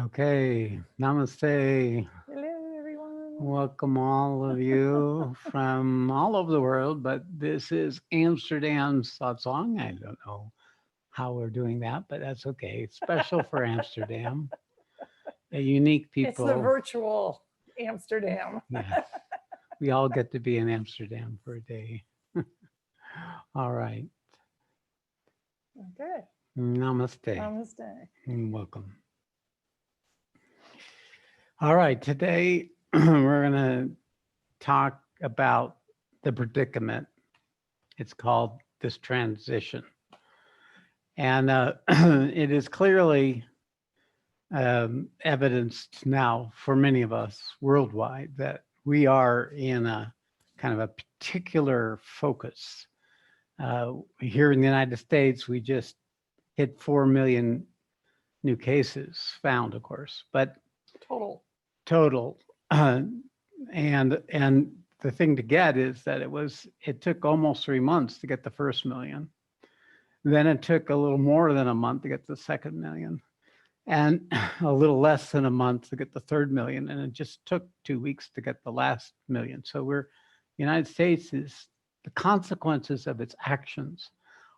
Okay, namaste. Hello, everyone. Welcome all of you from all over the world, but this is Amsterdam Satsang. I don't know how we're doing that, but that's okay. It's special for Amsterdam. A unique It's the people. virtual Amsterdam. Yeah, we all get to be in Amsterdam for a day. All right. Okay. Namaste Namaste. and welcome. All right, today we're going to talk about the predicament. It's called this transition. And it is clearly evidenced now for many of us worldwide that we are in a kind of a particular focus. Here in the United States, we just hit 4 million new cases found, of course, but total. And the thing to get is that it took almost 3 months to get the first million. Then it took a little more than a month to get the second million, and a little less than a month to get the third million. And it just took 2 weeks to get the last million. So the United States is, the consequences of its actions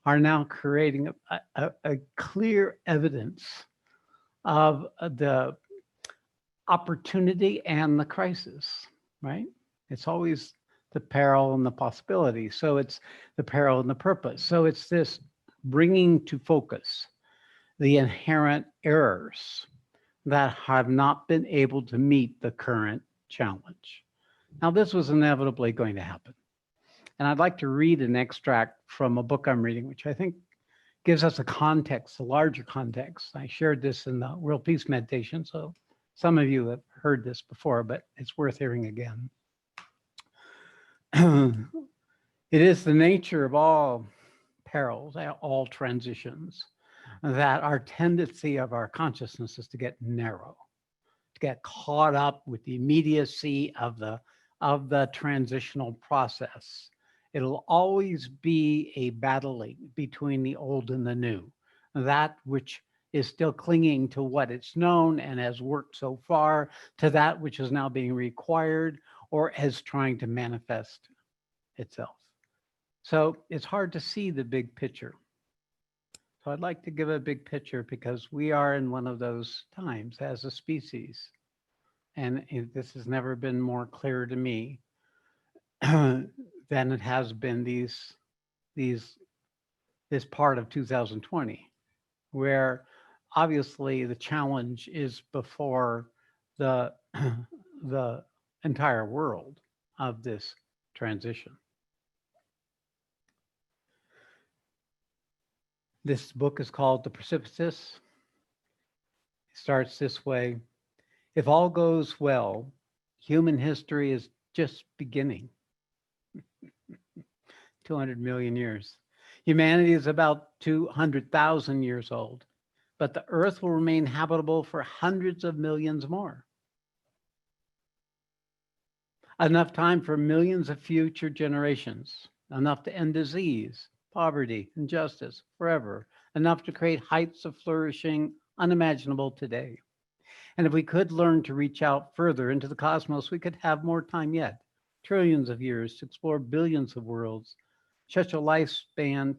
are now creating a clear evidence of the opportunity and the crisis, right? It's always the peril and the possibility. So it's the peril and the purpose. So it's this bringing to focus the inherent errors that have not been able to meet the current challenge. Now, this was inevitably going to happen. And I'd like to read an extract from a book I'm reading, which I think gives us a context, a larger context. I shared this in the World Peace Meditation, so some of you have heard this before, but it's worth hearing again. It is the nature of all perils, all transitions, that our tendency of our consciousness is to get narrow, to get caught up with the immediacy of the transitional process. It'll always be a battling between the old and the new, that which is still clinging to what it's known and has worked so far, to that which is now being required or is trying to manifest itself. So it's hard to see the big picture. So I'd like to give a big picture because we are in one of those times as a species. And this has never been more clear to me than it has been this part of 2020, where obviously the challenge is before the entire world of this transition. This book is called The Precipice. It starts this way: if all goes well, human history is just beginning. 200 million years. Humanity is about 200,000 years old, but the earth will remain habitable for hundreds of millions more. Enough time for millions of future generations, enough to end disease, poverty, injustice forever, enough to create heights of flourishing unimaginable today. And if we could learn to reach out further into the cosmos, we could have more time yet, trillions of years to explore billions of worlds. Such a lifespan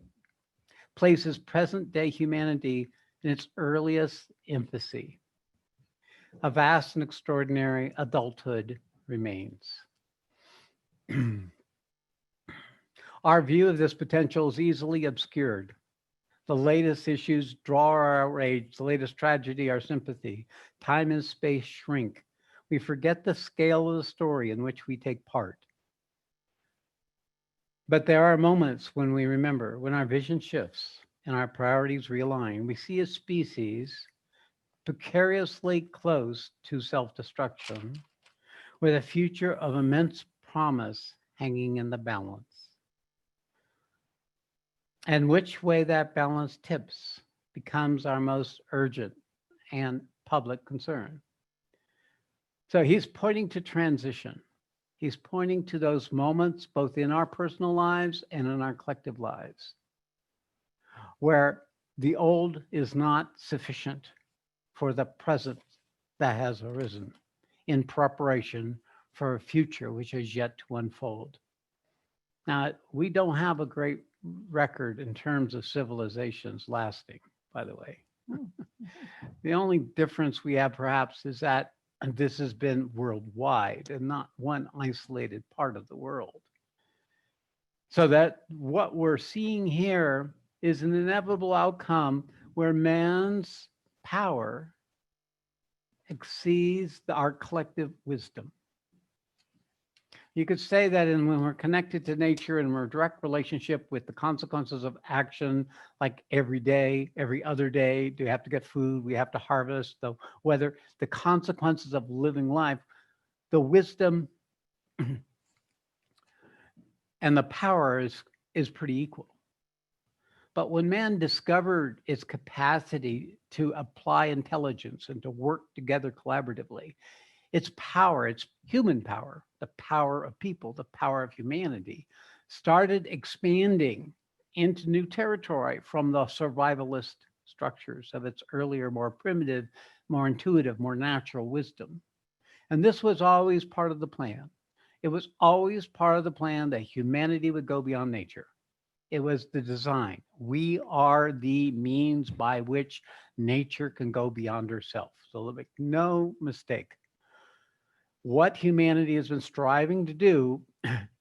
places present-day humanity in its earliest infancy. A vast and extraordinary adulthood remains. Our view of this potential is easily obscured. The latest issues draw our outrage, the latest tragedy, our sympathy. Time and space shrink. We forget the scale of the story in which we take part. But there are moments when we remember, when our vision shifts and our priorities realign. We see a species precariously close to self-destruction, with a future of immense promise hanging in the balance. And which way that balance tips becomes our most urgent and public concern. So he's pointing to transition. He's pointing to those moments, both in our personal lives and in our collective lives, where the old is not sufficient for the present that has arisen in preparation for a future which is yet to unfold. Now, we don't have a great record in terms of civilizations lasting, by the way. The only difference we have perhaps is that this has been worldwide and not one isolated part of the world. So that what we're seeing here is an inevitable outcome where man's power exceeds our collective wisdom. You could say that when we're connected to nature and we're in direct relationship with the consequences of action, like every day, every other day, do we have to get food? We have to harvest the weather, the consequences of living life, the wisdom and the power is pretty equal. But when man discovered its capacity to apply intelligence and to work together collaboratively, its power, its human power, the power of people, the power of humanity, started expanding into new territory from the survivalist structures of its earlier, more primitive, more intuitive, more natural wisdom. And this was always part of the plan. It was always part of the plan that humanity would go beyond nature. It was the design. We are the means by which nature can go beyond herself. So make no mistake. What humanity has been striving to do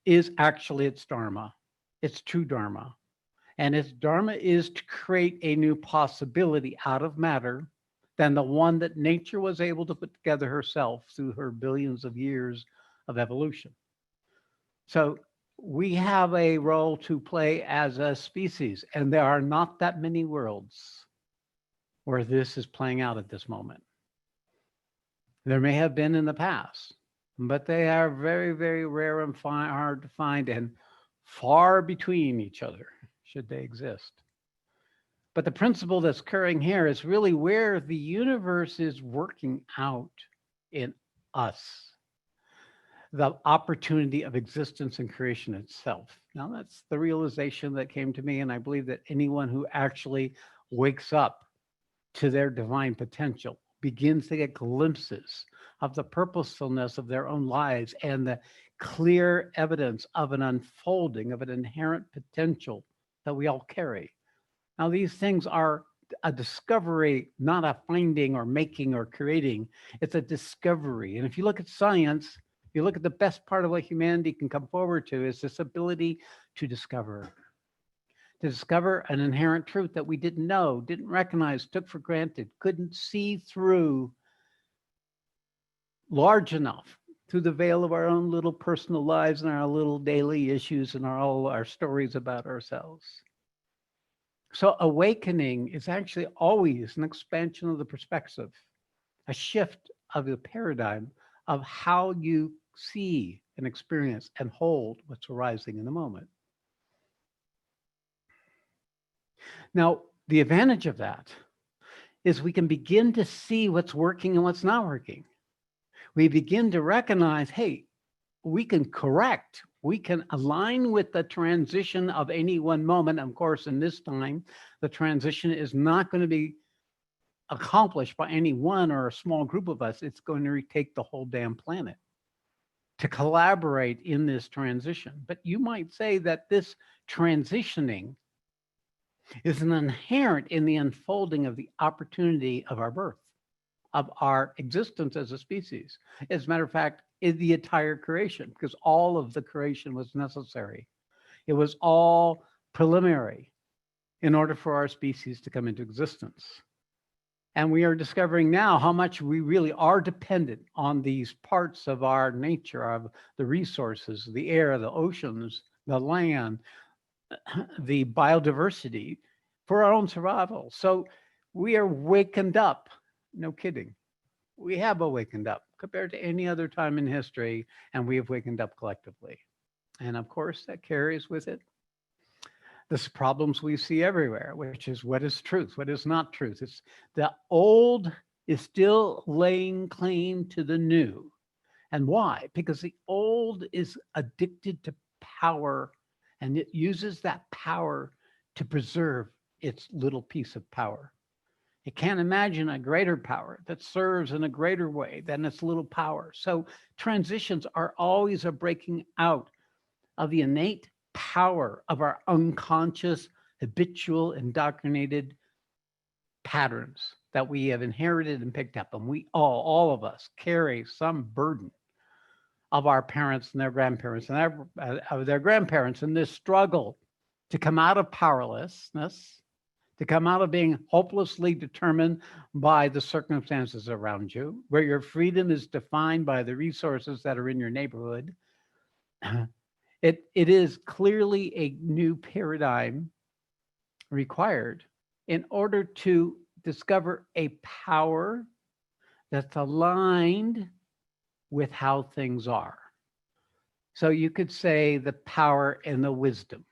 is actually its dharma, its true dharma. And its dharma is to create a new possibility out of matter than the one that nature was able to put together herself through her billions of years of evolution. So we have a role to play as a species, and there are not that many worlds where this is playing out at this moment. There may have been in the past, but they are very, very rare and hard to find and far between each other, should they exist. But the principle that's occurring here is really where the universe is working out in us, the opportunity of existence and creation itself. Now, that's the realization that came to me, and I believe that anyone who actually wakes up to their divine potential begins to get glimpses of the purposefulness of their own lives and the clear evidence of an unfolding of an inherent potential that we all carry. Now, these things are a discovery, not a finding or making or creating. It's a discovery. And if you look at science, you look at the best part of what humanity can come forward to is this ability to discover an inherent truth that we didn't know, didn't recognize, took for granted, couldn't see through large enough through the veil of our own little personal lives and our little daily issues and all our stories about ourselves. So awakening is actually always an expansion of the perspective, a shift of the paradigm of how you see and experience and hold what's arising in the moment. Now, the advantage of that is we can begin to see what's working and what's not working. We begin to recognize, hey, we can correct, we can align with the transition of any one moment. Of course, in this time, the transition is not going to be accomplished by any one or a small group of us. It's going to take the whole damn planet to collaborate in this transition. But you might say that this transitioning is an inherent in the unfolding of the opportunity of our birth, of our existence as a species. As a matter of fact, in the entire creation, because all of the creation was necessary. It was all preliminary in order for our species to come into existence. And we are discovering now how much we really are dependent on these parts of our nature, of the resources, the air, the oceans, the land, the biodiversity for our own survival. So we are wakened up, no kidding. We have awakened up compared to any other time in history, and we have wakened up collectively. And of course, that carries with it the problems we see everywhere, which is what is truth, what is not truth. It's the old is still laying claim to the new. And why? Because the old is addicted to power, and it uses that power to preserve its little piece of power. It can't imagine a greater power that serves in a greater way than its little power. So transitions are always a breaking out of the innate power of our unconscious, habitual, indoctrinated patterns that we have inherited and picked up. And we all of us carry some burden of our parents and their grandparents and of their grandparents in this struggle to come out of powerlessness, to come out of being hopelessly determined by the circumstances around you, where your freedom is defined by the resources that are in your neighborhood. It is clearly a new paradigm required in order to discover a power that's aligned with how things are. So you could say the power and the wisdom.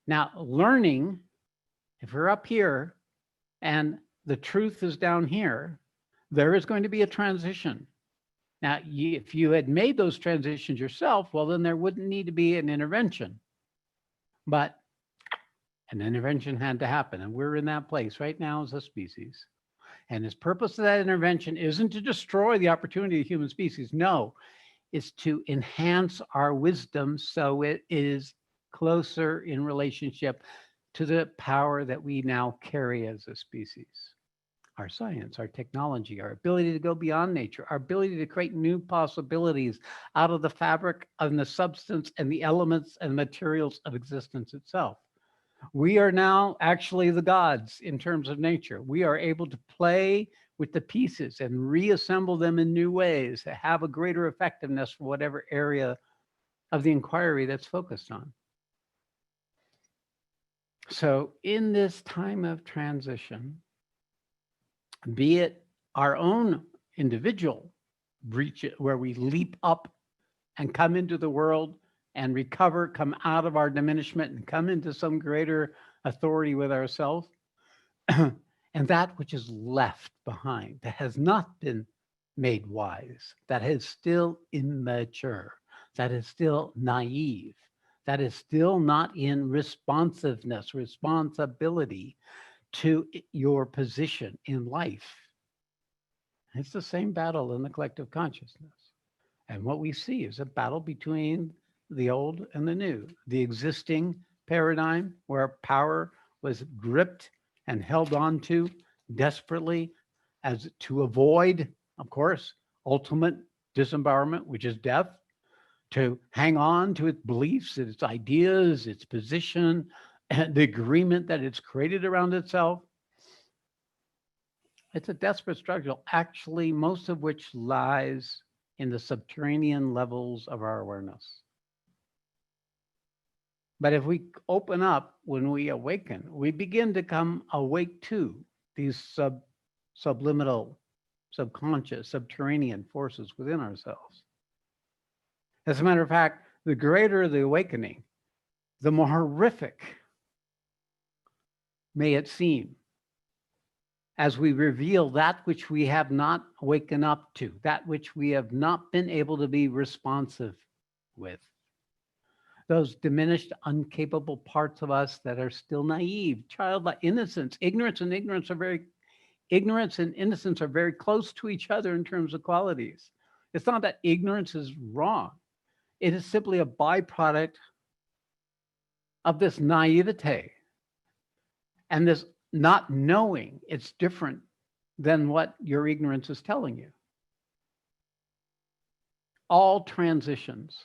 Now, learning, if we're up here and the truth is down here, there is going to be a transition. Now, if you had made those transitions yourself, well, then there wouldn't need to be an intervention. But an intervention had to happen. And we're in that place right now as a species. And the purpose of that intervention isn't to destroy the opportunity of the human species. No, it's to enhance our wisdom so it is closer in relationship to the power that we now carry as a species. Our science, our technology, our ability to go beyond nature, our ability to create new possibilities out of the fabric and the substance and the elements and materials of existence itself. We are now actually the gods in terms of nature. We are able to play with the pieces and reassemble them in new ways to have a greater effectiveness for whatever area of the inquiry that's focused on. So in this time of transition, be it our own individual breach where we leap up and come into the world and recover, come out of our diminishment and come into some greater authority with ourselves, and that which is left behind, that has not been made wise, that is still immature, that is still naive, that is still not in responsiveness, responsibility to your position in life. It's the same battle in the collective consciousness. And what we see is a battle between the old and the new, the existing paradigm where power was gripped and held on to desperately as to avoid, of course, ultimate disempowerment, which is death, to hang on to its beliefs, its ideas, its position, and the agreement that it's created around itself. It's a desperate struggle, actually, most of which lies in the subterranean levels of our awareness. But if we open up when we awaken, we begin to come awake to these subliminal, subconscious, subterranean forces within ourselves. As a matter of fact, the greater the awakening, the more horrific may it seem as we reveal that which we have not waken up to, that which we have not been able to be responsive with. Those diminished, uncapable parts of us that are still naive, childlike, innocence, ignorance and innocence are very close to each other in terms of qualities. It's not that ignorance is wrong. It is simply a byproduct of this naivete and this not knowing it's different than what your ignorance is telling you. All transitions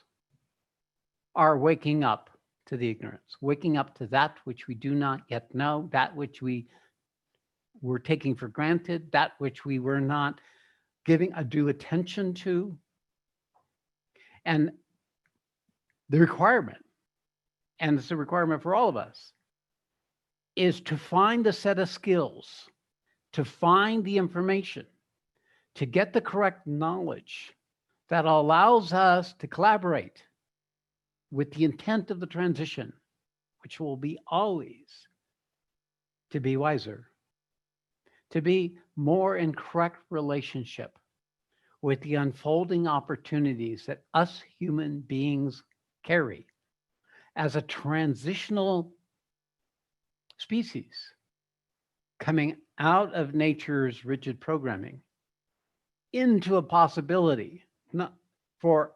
are waking up to the ignorance, waking up to that which we do not yet know, that which we were taking for granted, that which we were not giving a due attention to. And the requirement, and it's a requirement for all of us, is to find a set of skills, to find the information, to get the correct knowledge that allows us to collaborate with the intent of the transition, which will be always to be wiser, to be more in correct relationship with the unfolding opportunities that us human beings carry as a transitional species coming out of nature's rigid programming into a possibility, not for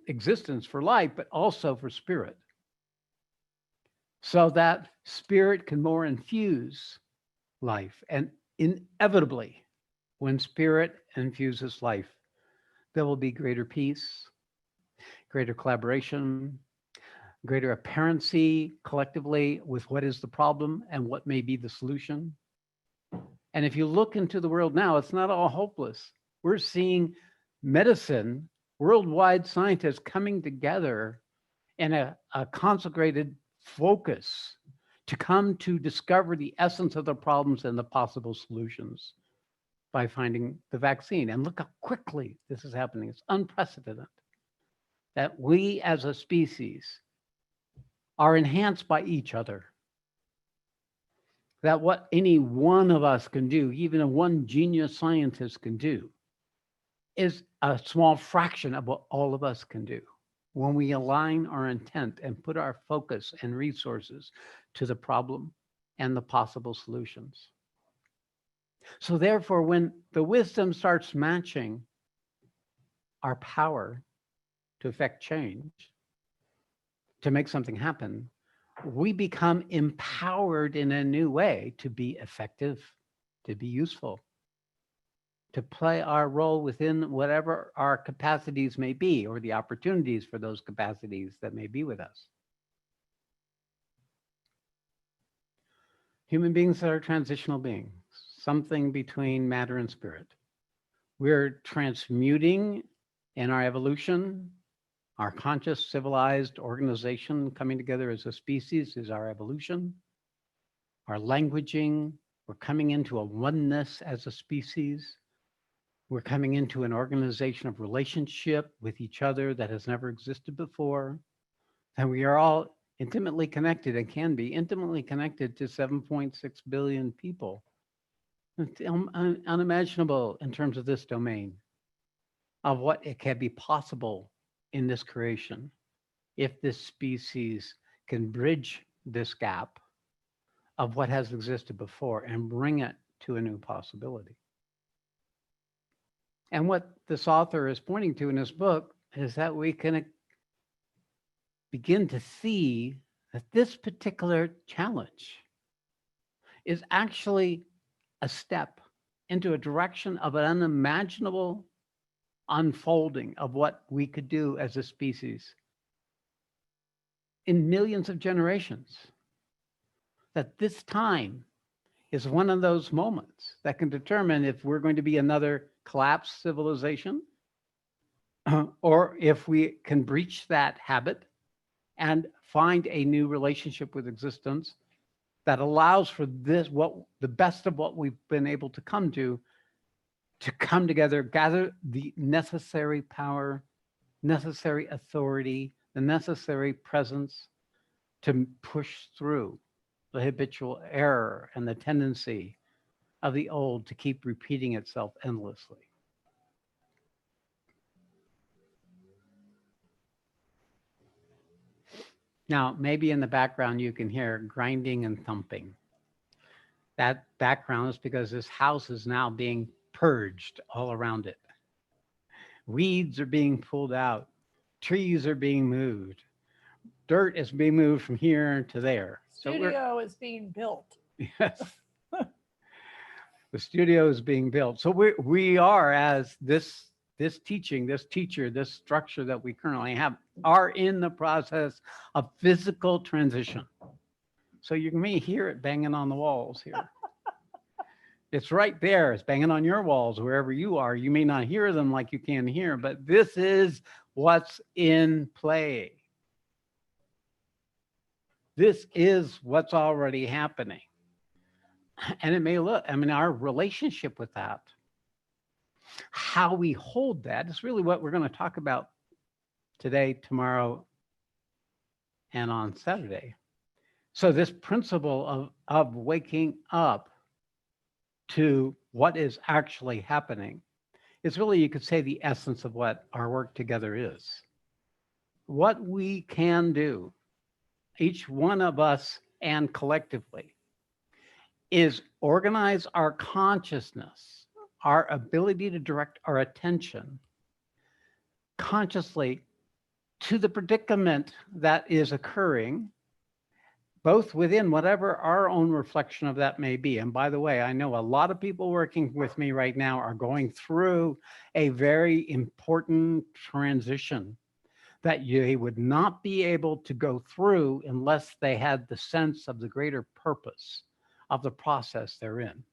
existence, for life, but also for spirit. So that spirit can more infuse life. And inevitably, when spirit infuses life, there will be greater peace, greater collaboration, greater apparency collectively with what is the problem and what may be the solution. And if you look into the world now, it's not all hopeless. We're seeing medicine, worldwide scientists coming together in a consecrated focus to come to discover the essence of the problems and the possible solutions by finding the vaccine. And look how quickly this is happening. It's unprecedented that we as a species are enhanced by each other. That what any one of us can do, even a one genius scientist can do, is a small fraction of what all of us can do when we align our intent and put our focus and resources to the problem and the possible solutions. So therefore, when the wisdom starts matching our power to affect change, to make something happen, we become empowered in a new way to be effective, to be useful, to play our role within whatever our capacities may be, or the opportunities for those capacities that may be with us. Human beings are transitional beings, something between matter and spirit. We're transmuting in our evolution. Our conscious, civilized organization coming together as a species is our evolution. Our languaging, we're coming into a oneness as a species. We're coming into an organization of relationship with each other that has never existed before. And we are all intimately connected and can be intimately connected to 7.6 billion people. It's unimaginable in terms of this domain of what it can be possible in this creation if this species can bridge this gap of what has existed before and bring it to a new possibility. And what this author is pointing to in his book is that we can begin to see that this particular challenge is actually a step into a direction of an unimaginable unfolding of what we could do as a species in millions of generations. That this time is one of those moments that can determine if we're going to be another collapsed civilization or if we can breach that habit and find a new relationship with existence that allows for this, what the best of what we've been able to come together, gather the necessary power, necessary authority, the necessary presence to push through the habitual error and the tendency of the old to keep repeating itself endlessly. Now, maybe in the background you can hear grinding and thumping. That background is because this house is now being purged all around it. Weeds are being pulled out. Trees are being moved. Dirt is being moved from here to there. Studio is being built. Yes. The studio is being built. So we are, as this teaching, this teacher, this structure that we currently have, are in the process of physical transition. So you may hear it banging on the walls here. It's right there. It's banging on your walls wherever you are. You may not hear them like you can here, but this is what's in play. This is what's already happening. And it may look, I mean, our relationship with that, how we hold that is really what we're going to talk about today, tomorrow, and on Saturday. So this principle of waking up to what is actually happening is really, you could say, the essence of what our work together is. What we can do, each one of us and collectively, is organize our consciousness, our ability to direct our attention consciously to the predicament that is occurring, both within whatever our own reflection of that may be. And by the way, I know a lot of people working with me right now are going through a very important transition that they would not be able to go through unless they had the sense of the greater purpose of the process they're in.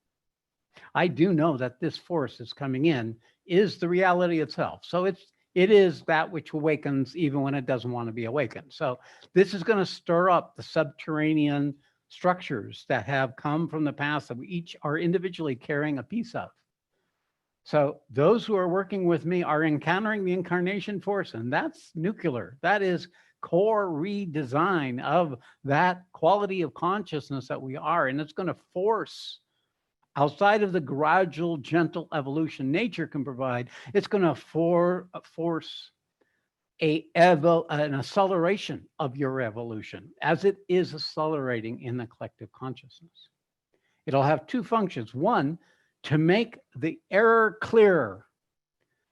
I do know that this force that's coming in is the reality itself. So it is that which awakens even when it doesn't want to be awakened. So this is going to stir up the subterranean structures that have come from the past that we each are individually carrying a piece of. So those who are working with me are encountering the incarnation force, and that's nuclear. That is core redesign of that quality of consciousness that we are. And it's going to force, outside of the gradual, gentle evolution nature can provide, it's going to force an acceleration of your evolution as it is accelerating in the collective consciousness. It'll have two functions. One, to make the error clearer,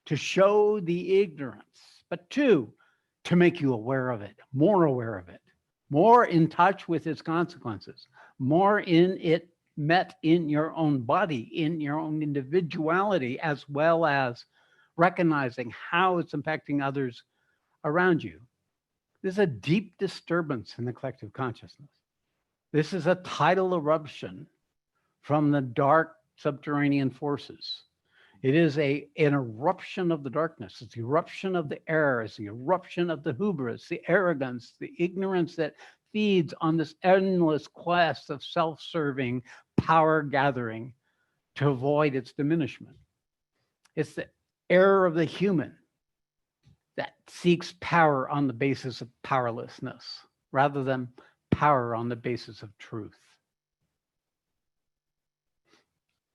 to show the ignorance, but two, to make you aware of it, more in touch with its consequences, more in it met in your own body, in your own individuality, as well as recognizing how it's impacting others around you. There's a deep disturbance in the collective consciousness. This is a tidal eruption from the dark subterranean forces. It is an eruption of the darkness. It's the eruption of the error. It's the eruption of the hubris, the arrogance, the ignorance that feeds on this endless quest of self-serving power gathering to avoid its diminishment. It's the error of the human that seeks power on the basis of powerlessness rather than power on the basis of truth.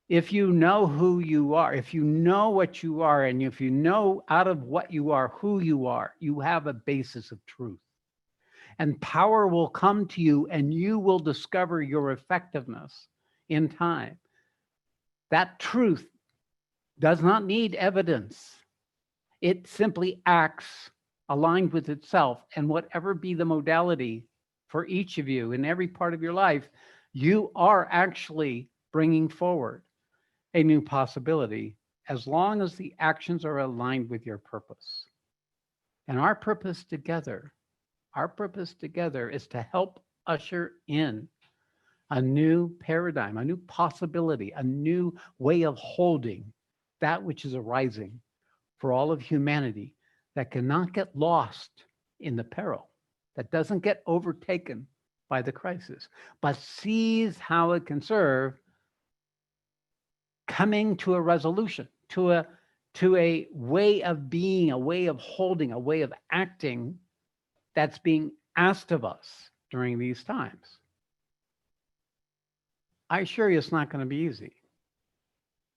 If you know who you are, if you know what you are, and if you know out of what you are, who you have a basis of truth. And power will come to you and you will discover your effectiveness in time. That truth does not need evidence. It simply acts aligned with itself, and whatever be the modality for each of you in every part of your life, you are actually bringing forward a new possibility as long as the actions are aligned with your purpose. And our purpose together is to help usher in a new paradigm, a new possibility, a new way of holding that which is arising for all of humanity that cannot get lost in the peril, that doesn't get overtaken by the crisis, but sees how it can serve coming to a resolution, to a way of being, a way of holding, a way of acting that's being asked of us during these times. I assure you it's not going to be easy.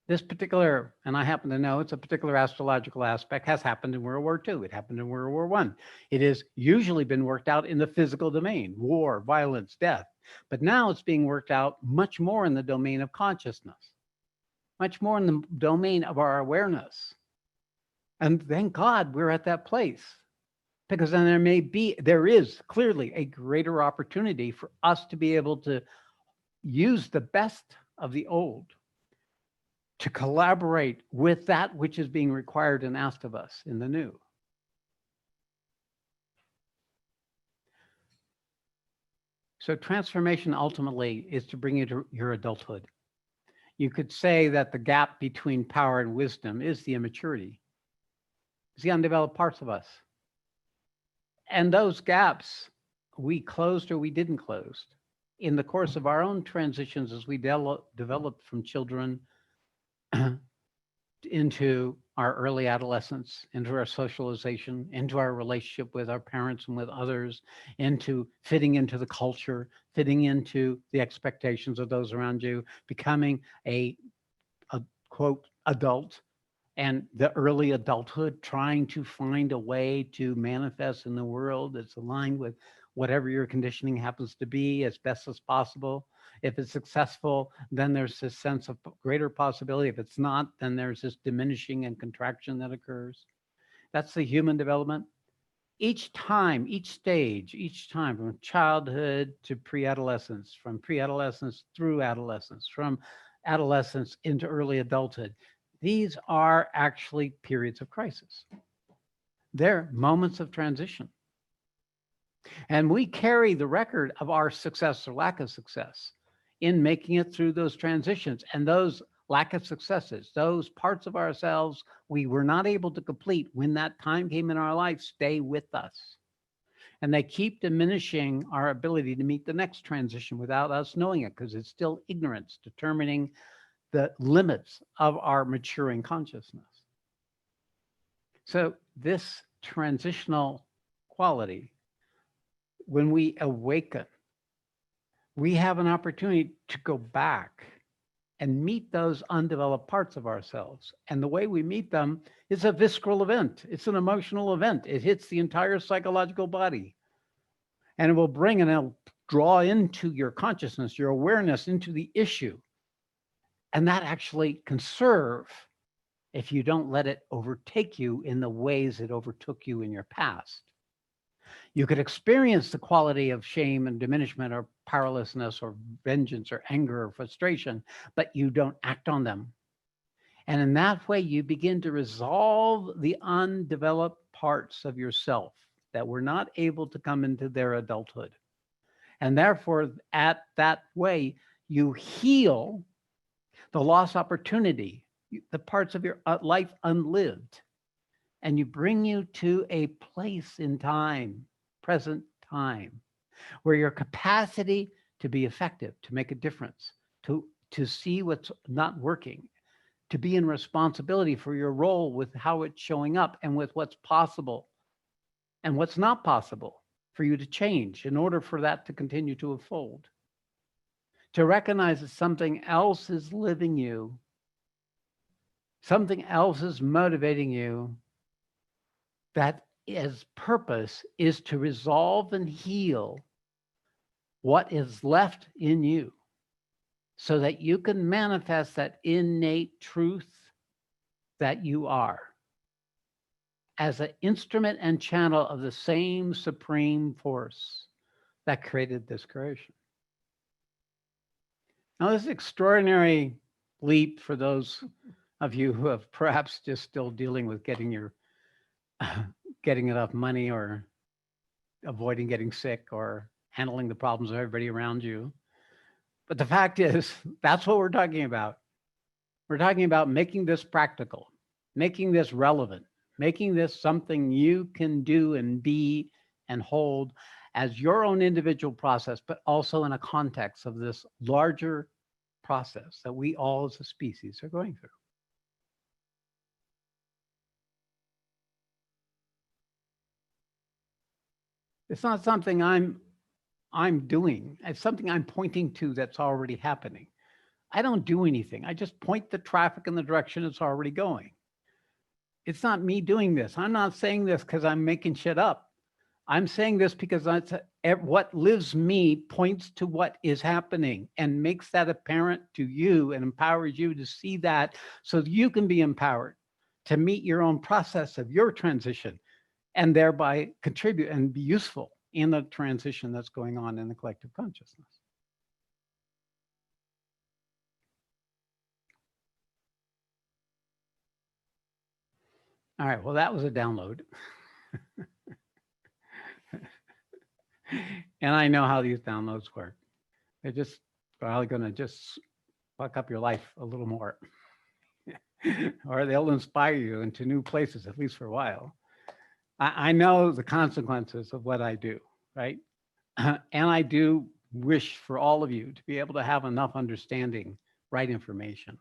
This particular, and I happen to know it's a particular astrological aspect, has happened in World War II. It happened in World War I. It has usually been worked out in the physical domain, war, violence, death. But now it's being worked out much more in the domain of consciousness, much more in the domain of our awareness. And thank God we're at that place, because then there is clearly a greater opportunity for us to be able to use the best of the old to collaborate with that which is being required and asked of us in the new. So transformation ultimately is to bring you to your adulthood. You could say that the gap between power and wisdom is the immaturity. It's the undeveloped parts of us. And those gaps we closed or we didn't close in the course of our own transitions as we developed from children into our early adolescence, into our socialization, into our relationship with our parents and with others, into fitting into the culture, fitting into the expectations of those around you, becoming a quote adult, and the early adulthood, trying to find a way to manifest in the world that's aligned with whatever your conditioning happens to be as best as possible. If it's successful, then there's this sense of greater possibility. If it's not, then there's this diminishing and contraction that occurs. That's the human development. Each time, each stage, each time, from childhood to pre-adolescence, from pre-adolescence through adolescence, from adolescence into early adulthood, these are actually periods of crisis. They're moments of transition. And we carry the record of our success or lack of success in making it through those transitions. And those lack of successes, those parts of ourselves we were not able to complete when that time came in our life, stay with us. And they keep diminishing our ability to meet the next transition without us knowing it, because it's still ignorance determining the limits of our maturing consciousness. So this transitional quality, when we awaken, we have an opportunity to go back and meet those undeveloped parts of ourselves. And the way we meet them is a visceral event. It's an emotional event. It hits the entire psychological body. And it will bring and it'll draw into your consciousness, your awareness into the issue. And that actually can serve if you don't let it overtake you in the ways it overtook you in your past. You could experience the quality of shame and diminishment or powerlessness or vengeance or anger or frustration, but you don't act on them. And in that way, you begin to resolve the undeveloped parts of yourself that were not able to come into their adulthood. And therefore, at that way, you heal the lost opportunity, the parts of your life unlived, and you bring you to a place in time, present time, where your capacity to be effective, to make a difference, to see what's not working, to be in responsibility for your role with how it's showing up and with what's possible and what's not possible for you to change in order for that to continue to unfold. To recognize that something else is living you, something else is motivating you, that its purpose is to resolve and heal what is left in you so that you can manifest that innate truth that you are as an instrument and channel of the same supreme force that created this creation. Now, this is an extraordinary leap for those of you who have perhaps just still dealing with getting enough money or avoiding getting sick or handling the problems of everybody around you. But the fact is, that's what we're talking about. We're talking about making this practical, making this relevant, making this something you can do and be and hold as your own individual process, but also in a context of this larger process that we all as a species are going through. It's not something I'm doing. It's something I'm pointing to that's already happening. I don't do anything. I just point the traffic in the direction it's already going. It's not me doing this. I'm not saying this because I'm making shit up. I'm saying this because what lives me points to what is happening and makes that apparent to you and empowers you to see that so you can be empowered to meet your own process of your transition and thereby contribute and be useful in the transition that's going on in the collective consciousness. All right, well, that was a download. And I know how these downloads work. They're just probably going to just fuck up your life a little more. Or they'll inspire you into new places, at least for a while. I know the consequences of what I do, right? And I do wish for all of you to be able to have enough understanding, right information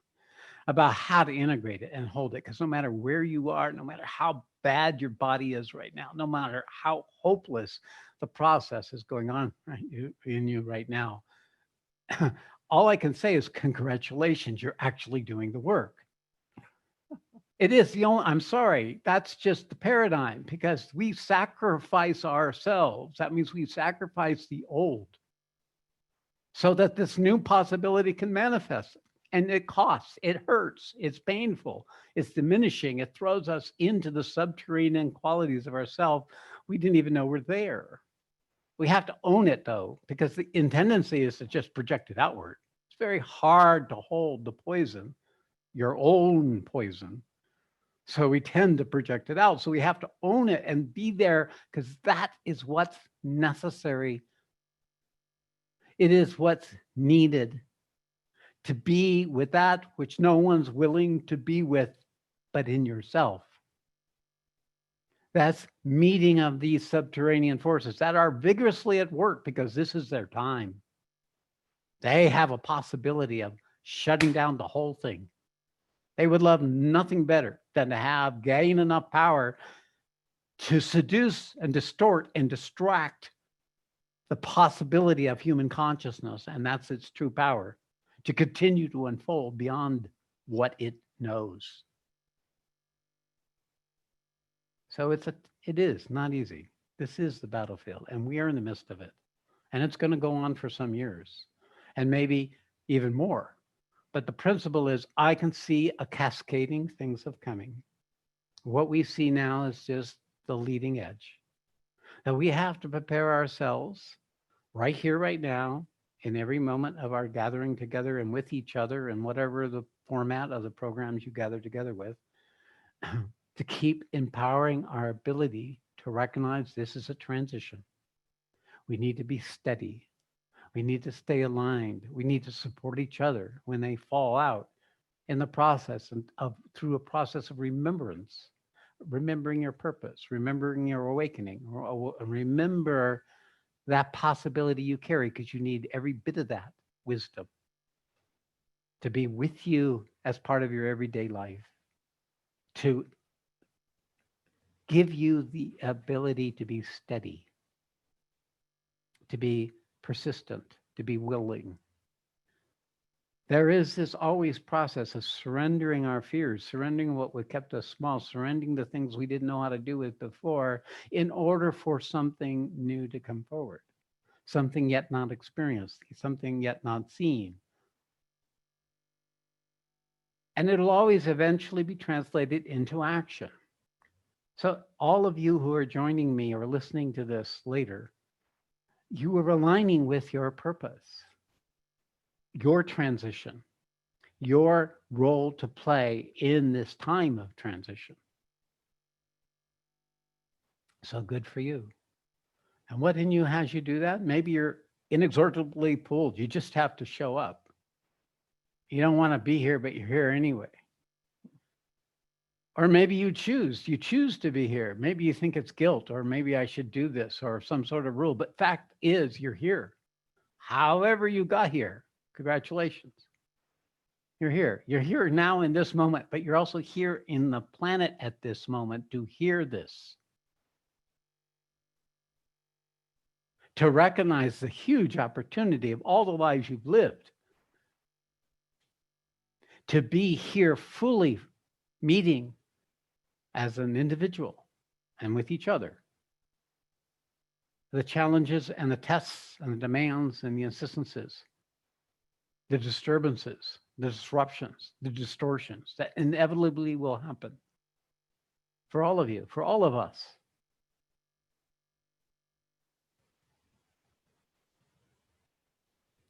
about how to integrate it and hold it. Because no matter where you are, no matter how bad your body is right now, no matter how hopeless the process is going on in you right now, all I can say is congratulations, you're actually doing the work. It is the only, I'm sorry, that's just the paradigm because we sacrifice ourselves. That means we sacrifice the old so that this new possibility can manifest. And it costs, it hurts, it's painful, it's diminishing. It throws us into the subterranean qualities of ourself we didn't even know were there. We have to own it though, because the tendency is to just project it outward. It's very hard to hold the poison, your own poison. So we tend to project it out. So we have to own it and be there because that is what's necessary. It is what's needed to be with that which no one's willing to be with, but in yourself. That's meeting of these subterranean forces that are vigorously at work because this is their time. They have a possibility of shutting down the whole thing. They would love nothing better than to gain enough power to seduce and distort and distract the possibility of human consciousness, and that's its true power, to continue to unfold beyond what it knows. So it is not easy. This is the battlefield, and we are in the midst of it. And it's going to go on for some years, and maybe even more. But the principle is I can see a cascading things of coming. What we see now is just the leading edge. Now we have to prepare ourselves right here, right now, in every moment of our gathering together and with each other and whatever the format of the programs you gather together with, to keep empowering our ability to recognize this is a transition. We need to be steady. We need to stay aligned. We need to support each other when they fall out in the process through a process of remembrance, remembering your purpose, remembering your awakening, remember that possibility you carry because you need every bit of that wisdom to be with you as part of your everyday life, to give you the ability to be steady, to be persistent, to be willing. There is this always process of surrendering our fears, surrendering what would kept us small, surrendering the things we didn't know how to do with before in order for something new to come forward, something yet not experienced, something yet not seen. And it'll always eventually be translated into action. So all of you who are joining me or listening to this later, you are aligning with your purpose, your transition, your role to play in this time of transition. So good for you. And what in you has you do that? Maybe you're inexorably pulled. You just have to show up. You don't want to be here, but you're here anyway. Or maybe you choose to be here. Maybe you think it's guilt, or maybe I should do this, or some sort of rule. But fact is, you're here. However you got here, congratulations. You're here. You're here now in this moment, but you're also here in the planet at this moment to hear this. To recognize the huge opportunity of all the lives you've lived. To be here fully meeting as an individual and with each other. The challenges and the tests and the demands and the insistences, the disturbances, the disruptions, the distortions that inevitably will happen for all of you, for all of us.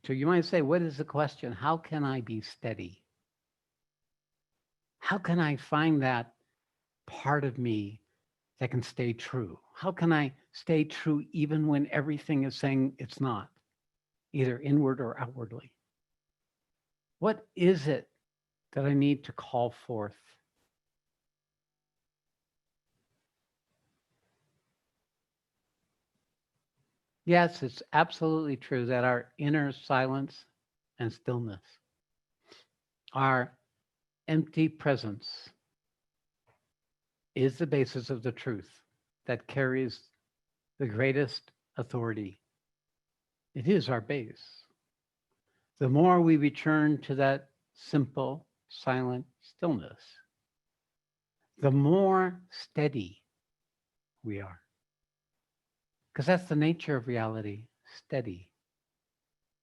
So you might say, what is the question? How can I be steady? How can I find that part of me that can stay true? How can I stay true even when everything is saying it's not, either inward or outwardly? What is it that I need to call forth? Yes, it's absolutely true that our inner silence and stillness, our empty presence, is the basis of the truth that carries the greatest authority. It is our base. The more we return to that simple, silent stillness, the more steady we are. Because that's the nature of reality, steady.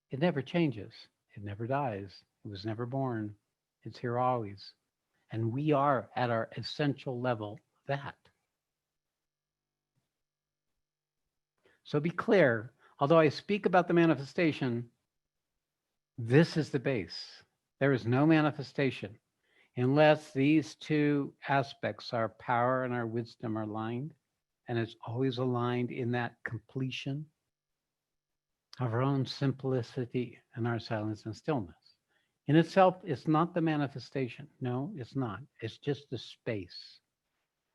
It never changes. It never dies. It was never born. It's here always. And we are at our essential level that. So be clear, although I speak about the manifestation, this is the base. There is no manifestation unless these two aspects, our power and our wisdom, are aligned. And it's always aligned in that completion of our own simplicity and our silence and stillness. In itself, it's not the manifestation. No, it's not. It's just the space.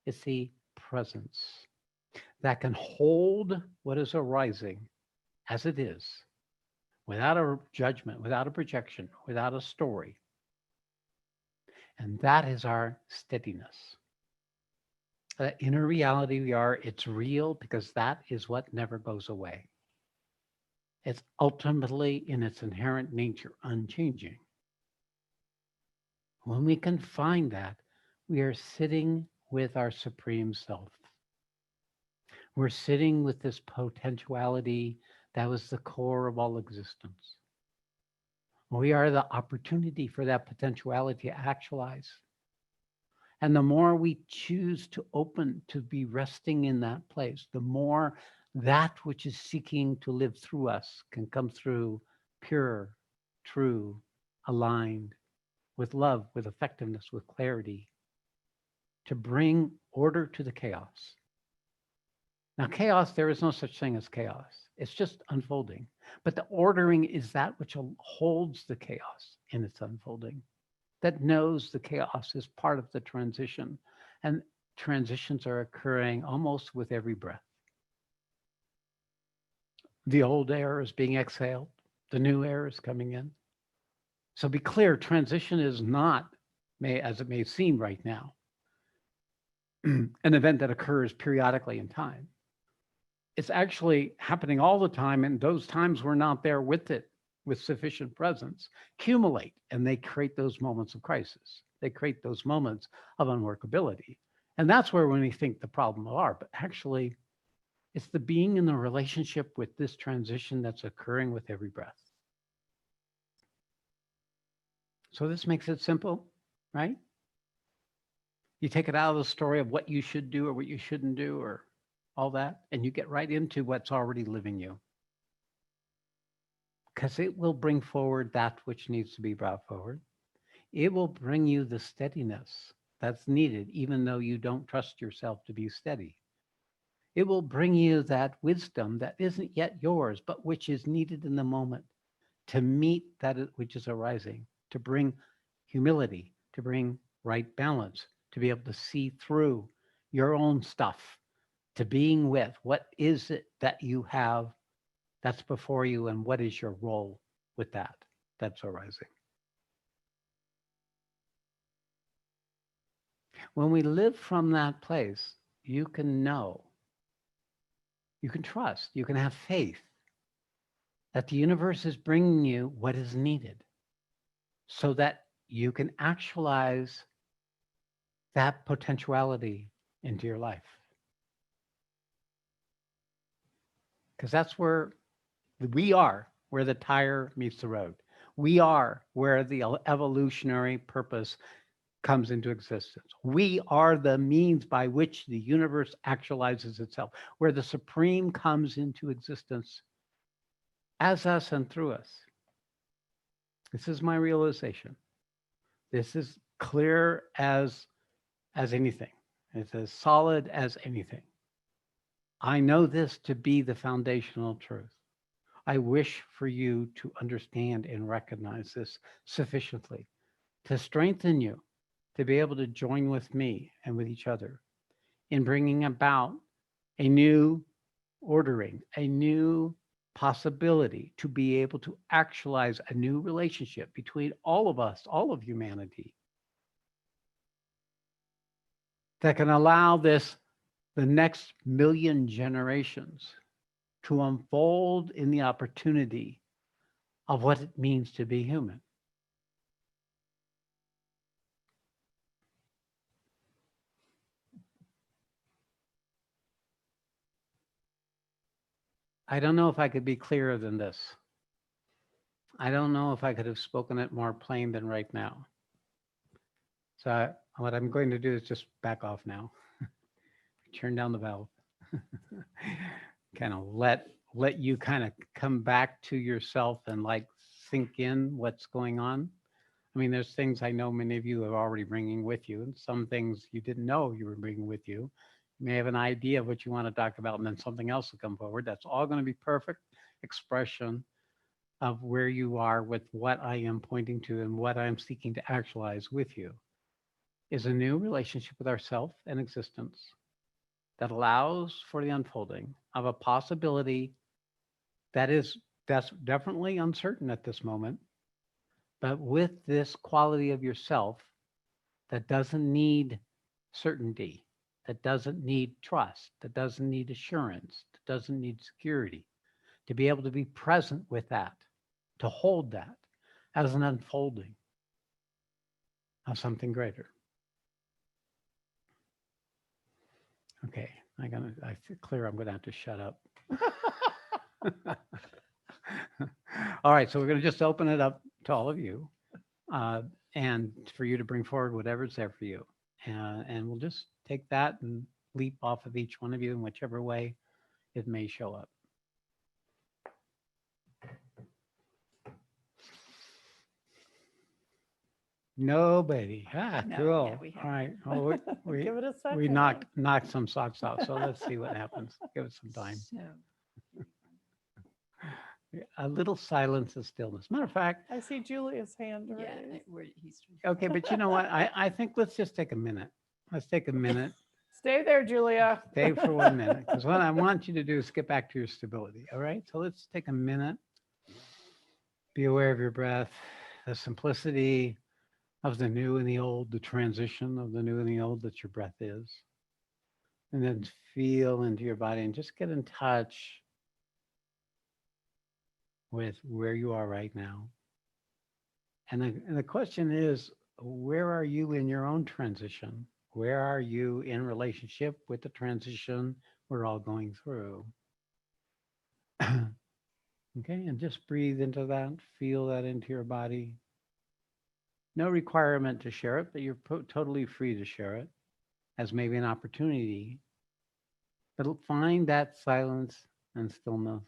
It's the presence that can hold what is arising as it is, without a judgment, without a projection, without a story. And that is our steadiness. That inner reality we are, it's real because that is what never goes away. It's ultimately, in its inherent nature, unchanging. When we can find that, we are sitting with our supreme self. We're sitting with this potentiality that was the core of all existence. We are the opportunity for that potentiality to actualize. And the more we choose to open to be resting in that place, the more that which is seeking to live through us can come through pure, true, aligned, with love, with effectiveness, with clarity, to bring order to the chaos. Now, chaos, there is no such thing as chaos. It's just unfolding. But the ordering is that which holds the chaos in its unfolding, that knows the chaos is part of the transition. And transitions are occurring almost with every breath. The old air is being exhaled. The new air is coming in. So be clear, transition is not, as it may seem right now, an event that occurs periodically in time. It's actually happening all the time, and those times we're not there with it, with sufficient presence, accumulate, and they create those moments of crisis. They create those moments of unworkability. And that's where when we think the problem are, but actually it's the being in the relationship with this transition that's occurring with every breath. So this makes it simple, right? You take it out of the story of what you should do or what you shouldn't do or all that, and you get right into what's already living you. Because it will bring forward that which needs to be brought forward. It will bring you the steadiness that's needed, even though you don't trust yourself to be steady. It will bring you that wisdom that isn't yet yours, but which is needed in the moment to meet that which is arising, to bring humility, to bring right balance, to be able to see through your own stuff, to being with what is it that you have that's before you and what is your role with that that's arising. When we live from that place, you can know, you can trust, you can have faith that the universe is bringing you what is needed so that you can actualize that potentiality into your life. Because that's where we are, where the tire meets the road. We are where the evolutionary purpose comes into existence. We are the means by which the universe actualizes itself, where the supreme comes into existence as us and through us. This is my realization. This is clear as anything. It's as solid as anything. I know this to be the foundational truth. I wish for you to understand and recognize this sufficiently, to strengthen you, to be able to join with me and with each other in bringing about a new ordering, a new possibility to be able to actualize a new relationship between all of us, all of humanity, that can allow this, the next million generations, to unfold in the opportunity of what it means to be human. I don't know if I could be clearer than this. I don't know if I could have spoken it more plain than right now. So what I'm going to do is just back off now. Turn down the valve. Kind of let you kind of come back to yourself and like sink in what's going on. I mean, there's things I know many of you are already bringing with you, and some things you didn't know you were bringing with you. You may have an idea of what you want to talk about, and then something else will come forward. That's all going to be perfect expression of where you are with what I am pointing to and what I'm seeking to actualize with you is a new relationship with ourself and existence that allows for the unfolding of a possibility that's definitely uncertain at this moment, but with this quality of yourself that doesn't need certainty, that doesn't need trust, that doesn't need assurance, that doesn't need security, to be able to be present with that, to hold that as an unfolding of something greater. Okay, I feel clear I'm gonna have to shut up. All right, so we're gonna just open it up to all of you and for you to bring forward whatever's there for you. And we'll just take that and leap off of each one of you in whichever way it may show up. Nobody. No, Cool. yeah, we All right. haven't. Well, we Give it a second. we knocked some socks off. So let's see what happens. Give it some time. So, A little silence and stillness. Matter of fact, I see Julia's hand yeah, raised. he's okay, but you know what? I think let's just take a minute. Let's take a minute. Stay there, Julia. Stay for 1 minute. Because what I want you to do is get back to your stability. All right. So let's take a minute. Be aware of your breath, the simplicity of the new and the old, the transition of the new and the old that your breath is. And then feel into your body and just get in touch with where you are right now. And the question is, where are you in your own transition? Where are you in relationship with the transition we're all going through? Okay, and just breathe into that, feel that into your body. No requirement to share it, but you're totally free to share it as maybe an opportunity. But find that silence and stillness,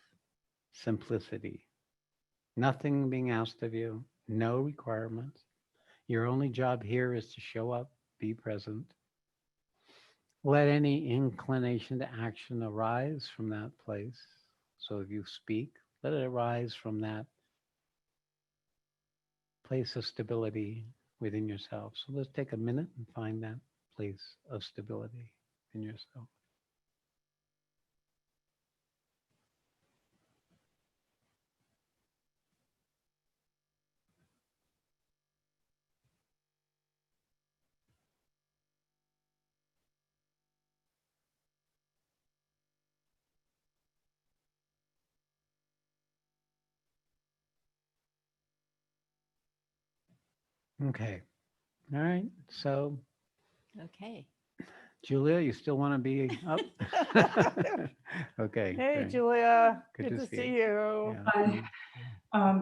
simplicity. Nothing being asked of you, no requirements. Your only job here is to show up, be present. Let any inclination to action arise from that place. So if you speak, let it arise from that place of stability within yourself. So let's take a minute and find that place of stability in yourself. Okay. All right. So, okay. Julia, you still want to be up? Okay. Hey, great. Julia. Good Good to to see see you. you. Yeah. Hi.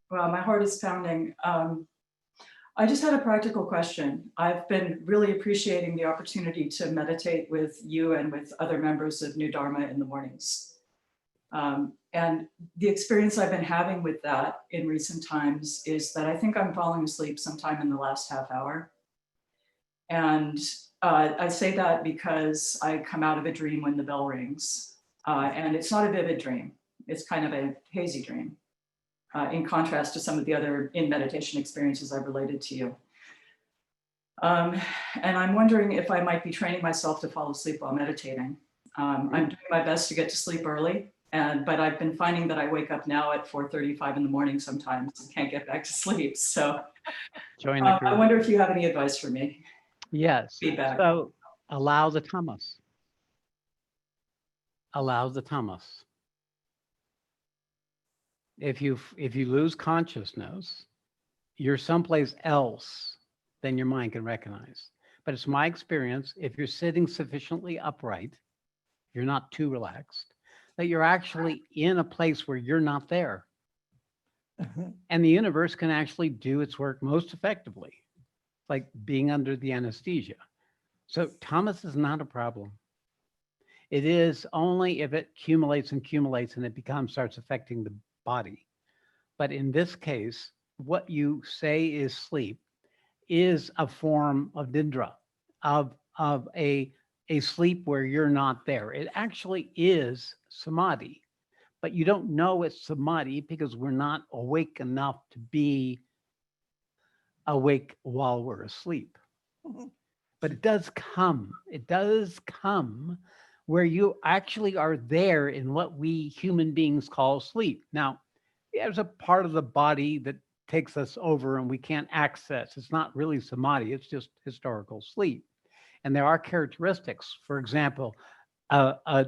Well, my heart is pounding. I just had a practical question. I've been really appreciating the opportunity to meditate with you and with other members of New Dharma in the mornings. And the experience I've been having with that in recent times is that I think I'm falling asleep sometime in the last half hour. And I say that because I come out of a dream when the bell rings. And it's not a vivid dream. It's kind of a hazy dream. In contrast to some of the other in meditation experiences I've related to you. And I'm wondering if I might be training myself to fall asleep while meditating. I'm doing my best to get to sleep early, but I've been finding that I wake up now at 4:35 in the morning sometimes and can't get back to sleep. So Join the group. I wonder if you have any advice for me. Yes. Feedback. So allow the tamas. Allow the tamas. If you lose consciousness, you're someplace else than your mind can recognize. But it's my experience, if you're sitting sufficiently upright, you're not too relaxed, that you're actually in a place where you're not there. And the universe can actually do its work most effectively, like being under the anesthesia. So Thomas is not a problem. It is only if it accumulates and accumulates and it starts affecting the body. But in this case, what you say is sleep is a form of nidra, of a sleep where you're not there. It actually is samadhi, but you don't know it's samadhi because we're not awake enough to be awake while we're asleep. But it does come where you actually are there in what we human beings call sleep. Now, there's a part of the body that takes us over and we can't access. It's not really samadhi, it's just historical sleep. And there are characteristics, for example, a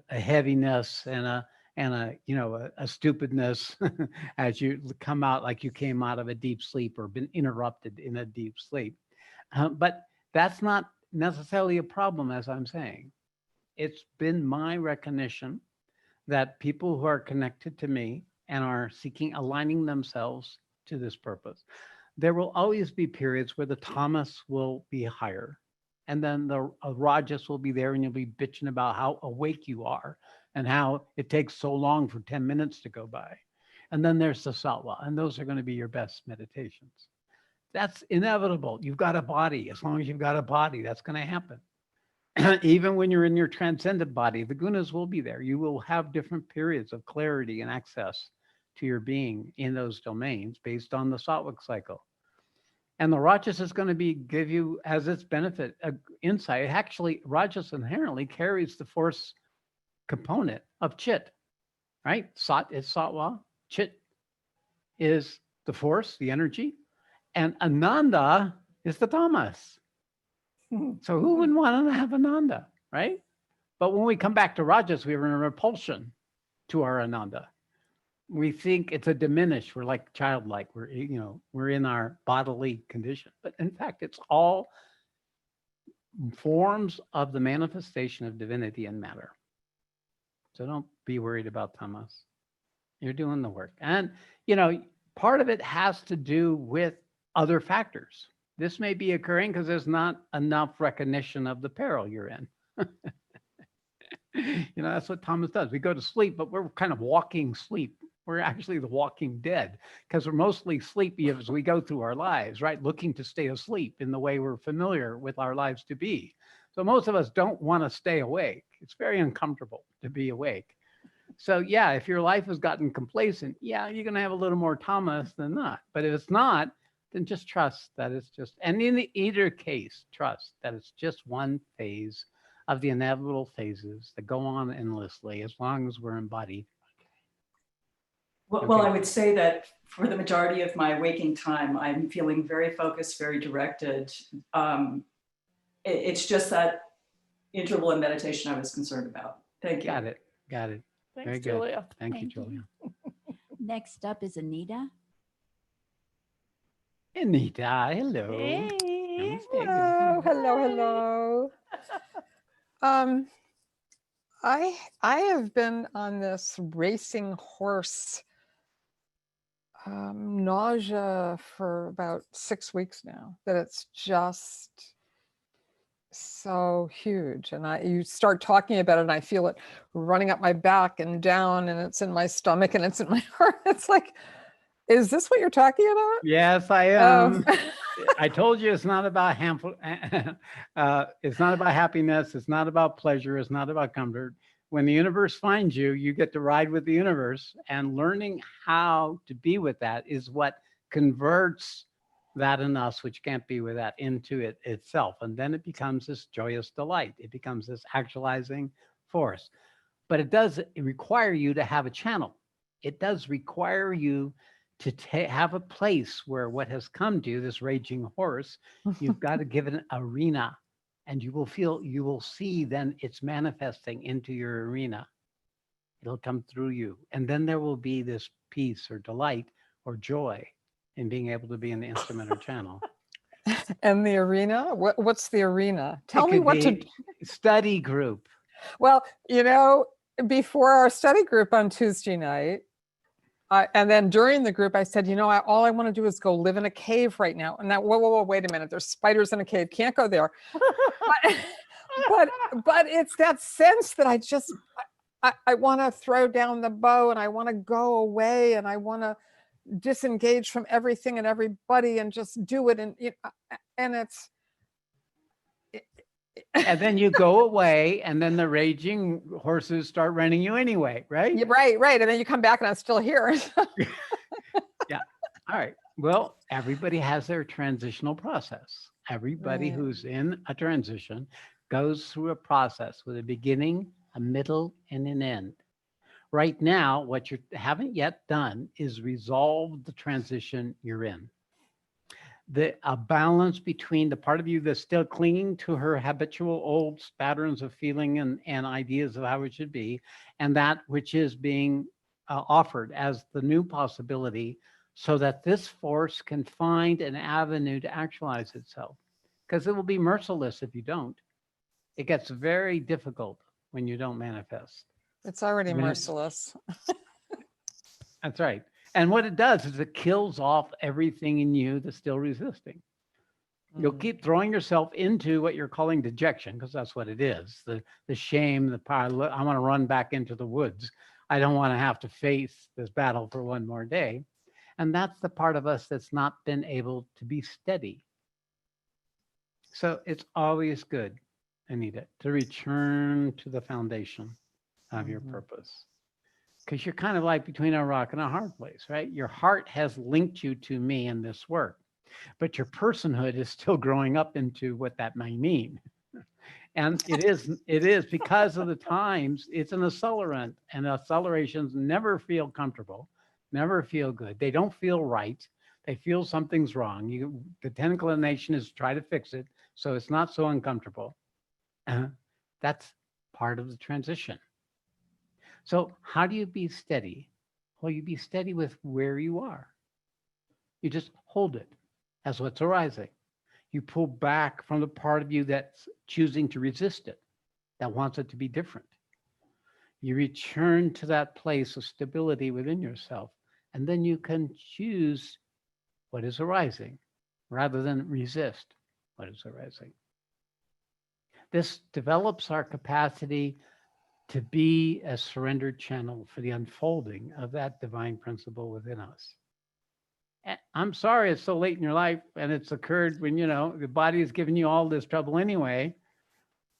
heaviness and a stupidness as you come out, like you came out of a deep sleep or been interrupted in a deep sleep. But that's not necessarily a problem, as I'm saying. It's been my recognition that people who are connected to me and are seeking aligning themselves to this purpose, there will always be periods where the tamas will be higher, and then the rajas will be there, and you'll be bitching about how awake you are and how it takes so long for 10 minutes to go by. And then there's the Satwa, and those are going to be your best meditations. That's inevitable. You've got a body. As long as you've got a body, that's going to happen. Even when you're in your transcendent body, the gunas will be there. You will have different periods of clarity and access to your being in those domains based on the Sattvic cycle. And the Rajas is going to give you as its benefit insight. Actually, Rajas inherently carries the force component of Chit, right? Sat is Satwa, Chit is the force, the energy, and Ananda is the Tamas. So who wouldn't want to have Ananda, right? But when we come back to Rajas, we have a repulsion to our Ananda. We think it's a diminished. We're like childlike. We're in our bodily condition. But in fact, it's all forms of the manifestation of divinity and matter. So don't be worried about tamas. You're doing the work. And, part of it has to do with other factors. This may be occurring because there's not enough recognition of the peril you're in. That's what Thomas does. We go to sleep, but we're kind of walking sleep. We're actually the walking dead because we're mostly sleepy as we go through our lives, right? Looking to stay asleep in the way we're familiar with our lives to be. So most of us don't want to stay awake. It's very uncomfortable to be awake. So yeah, if your life has gotten complacent, yeah, you're going to have a little more tamas than not. But if it's not, then just trust that it's just, and in either case, trust that it's just one phase of the inevitable phases that go on endlessly as long as we're embodied. Well, I would say that for the majority of my waking time, I'm feeling very focused, very directed. It's just that interval in meditation I was concerned about. Thank you. Got it. Very Thanks, good. Julia. Thank you, Thank you. Julia. Next up is Anita. Anita, hello. Hey. Hello, hello. I have been on this racing horse nausea for about 6 weeks now, that it's just so huge. And you start talking about it and I feel it running up my back and down, and it's in my stomach and it's in my heart. It's like, is this what you're talking about? Yes, I am. Oh. I told you it's not about it's not about happiness. It's not about pleasure. It's not about comfort. When the universe finds you, you get to ride with the universe, and learning how to be with that is what converts that in us, which can't be with that, into it itself. And then it becomes this joyous delight. It becomes this actualizing force. But it does require you to have a channel. It does require you to have a place where what has come to you, this raging horse, you've got to give it an arena, and you will see then it's manifesting into your arena. It'll come through you. And then there will be this peace or delight or joy in being able to be in the instrument or channel. And the arena? What's the arena? Tell me what to study group. Well, before our study group on Tuesday night. And then during the group, I said, you know, all I want to do is go live in a cave right now. And now, whoa, wait a minute. There's spiders in a cave. Can't go there. But it's that sense that I want to throw down the bow and I want to go away and I want to disengage from everything and everybody and just do it. And it's. And then you go away, and then the raging horses start running you anyway, right? Yeah, right. And then you come back and I'm still here. Yeah. All right. Well, everybody has their transitional process. Everybody Right. who's in a transition goes through a process with a beginning, a middle, and an end. Right now, what you haven't yet done is resolve the transition you're in. A balance between the part of you that's still clinging to her habitual old patterns of feeling and ideas of how it should be, and that which is being offered as the new possibility, so that this force can find an avenue to actualize itself. Because it will be merciless if you don't. It gets very difficult when you don't manifest. It's already When it- merciless. That's right. And what it does is it kills off everything in you that's still resisting. You'll keep throwing yourself into what you're calling dejection, because that's what it is. The shame, the power. I want to run back into the woods. I don't want to have to face this battle for one more day. And that's the part of us that's not been able to be steady. So it's always good, Anita, to return to the foundation of your purpose. Because you're kind of like between a rock and a hard place, right? Your heart has linked you to me in this work, but your personhood is still growing up into what that may mean. And it is because of the times, it's an accelerant, and accelerations never feel comfortable, never feel good. They don't feel right. They feel something's wrong. The inclination is to try to fix it, so it's not so uncomfortable. That's part of the transition. So how do you be steady? Well, you be steady with where you are. You just hold it as what's arising. You pull back from the part of you that's choosing to resist it, that wants it to be different. You return to that place of stability within yourself, and then you can choose what is arising rather than resist what is arising. This develops our capacity to be a surrendered channel for the unfolding of that divine principle within us. And I'm sorry it's so late in your life and it's occurred when, the body is giving you all this trouble anyway,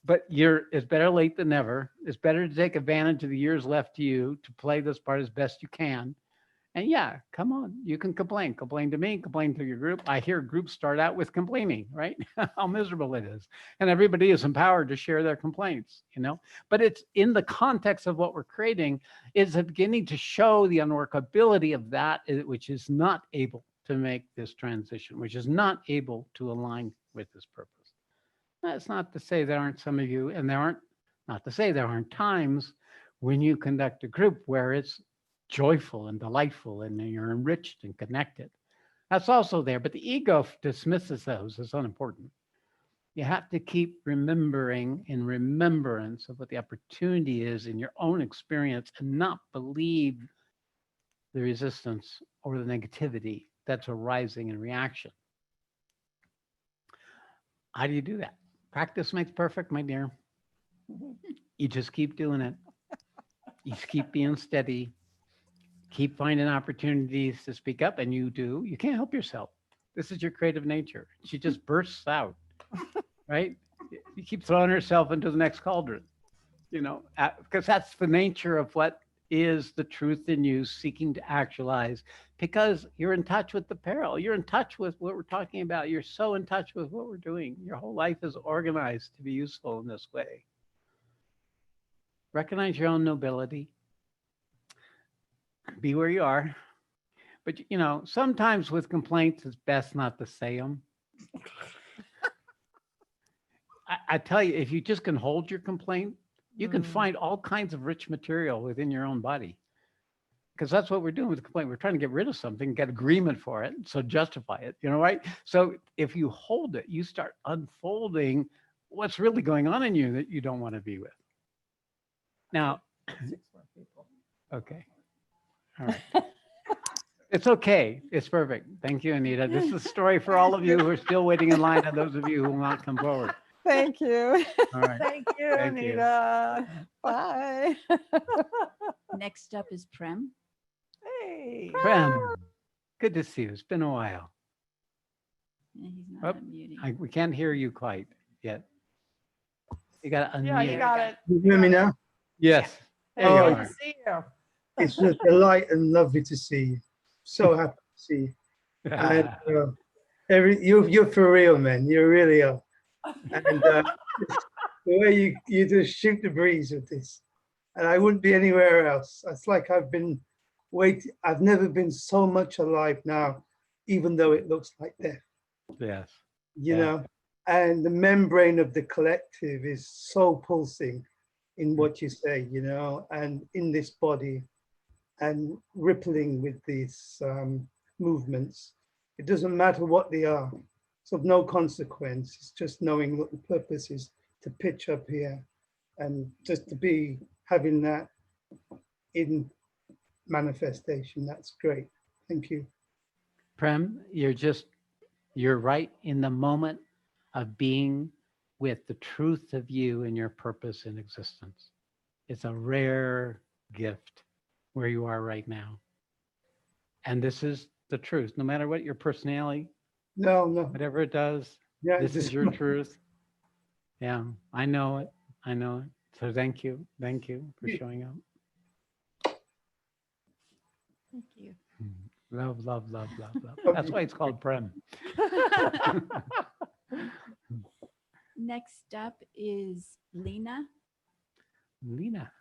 but it's better late than never. It's better to take advantage of the years left to you to play this part as best you can. And yeah, come on, you can complain to me, complain to your group. I hear groups start out with complaining, right? How miserable it is. And everybody is empowered to share their complaints, but it's in the context of what we're creating is beginning to show the unworkability of that which is not able to make this transition, which is not able to align with this purpose. That's not to say there aren't some of you, and not to say there aren't times when you conduct a group where it's joyful and delightful and you're enriched and connected. That's also there, but the ego dismisses those as unimportant. You have to keep remembering in remembrance of what the opportunity is in your own experience and not believe the resistance or the negativity that's arising in reaction. How do you do that? Practice makes perfect, my dear. You just keep doing it. You just keep being steady. Keep finding opportunities to speak up, and you do. You can't help yourself. This is your creative nature. She just bursts out, right? You keep throwing herself into the next cauldron, because that's the nature of what is the truth in you seeking to actualize, because you're in touch with the peril. You're in touch with what we're talking about. You're so in touch with what we're doing. Your whole life is organized to be useful in this way. Recognize your own nobility. Be where you are. But, sometimes with complaints, it's best not to say them. I tell you, if you just can hold your complaint, you can find all kinds of rich material within your own body. Because that's what we're doing with the complaint. We're trying to get rid of something, get agreement for it, so justify it, right? So if you hold it, you start unfolding what's really going on in you that you don't want to be with. Now, 6 more people. Okay. All right. It's okay. It's perfect. Thank you, Anita. This is a story for all of you who are still waiting in line and those of you who will not come forward. Thank you. All right. Thank you, Thank you. Anita. Bye. Next up is Prem. Hey. Prem, good to see you. It's been a while. And he's not Oh, unmuting. We can't hear you quite yet. You got to unmute. Yeah, you got it. You hear me now? Yes. There Hey, you good are. to see you. It's just a delight and lovely to see you. So happy to see you. And you're for real, man. You really are. And the way you just shoot the breeze with this. And I wouldn't be anywhere else. It's like I've never been so much alive now, even though it looks like death, Yes. you Yeah. know? And the membrane of the collective is so pulsing in what you say, you know, and in this body and rippling with these movements. It doesn't matter what they are. It's of no consequence. It's just knowing what the purpose is to pitch up here and just to be having that in manifestation. That's great. Thank you. Prem, you're right in the moment of being with the truth of you and your purpose in existence. It's a rare gift where you are right now. And this is the truth. No matter what your personality, No. whatever it does, Yeah, this is just- your truth. Yeah, I know it. I know it. So thank you. Thank you for showing up. Thank you. Love, love, love, love, love. Love That's you. why it's called Prem. Next up is Lena. Lena.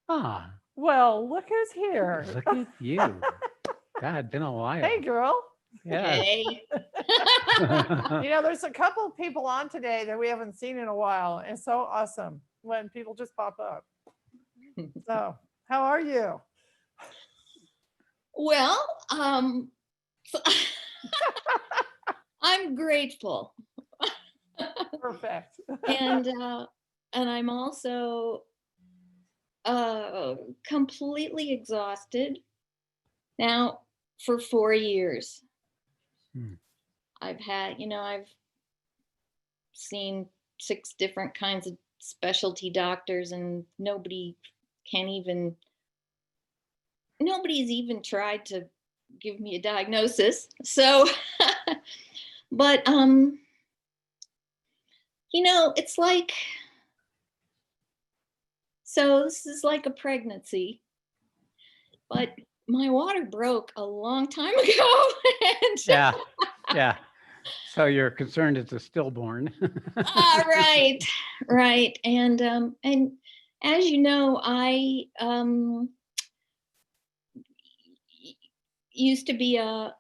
Ah, Well, look who's here. look at you. God, been a while. Hey, girl. Yeah. Hey. You know, there's a couple of people on today that we haven't seen in a while. It's so awesome when people just pop up. So, how are you? Well, I'm grateful, Perfect. and I'm also completely exhausted now for 4 years. Hmm. I've seen 6 different kinds of specialty doctors, and nobody's even tried to give me a diagnosis. So, but it's like, so this is like a pregnancy, but my water broke a long time ago. And Yeah. Yeah. So you're concerned it's a stillborn. right. And as you know, I used to be a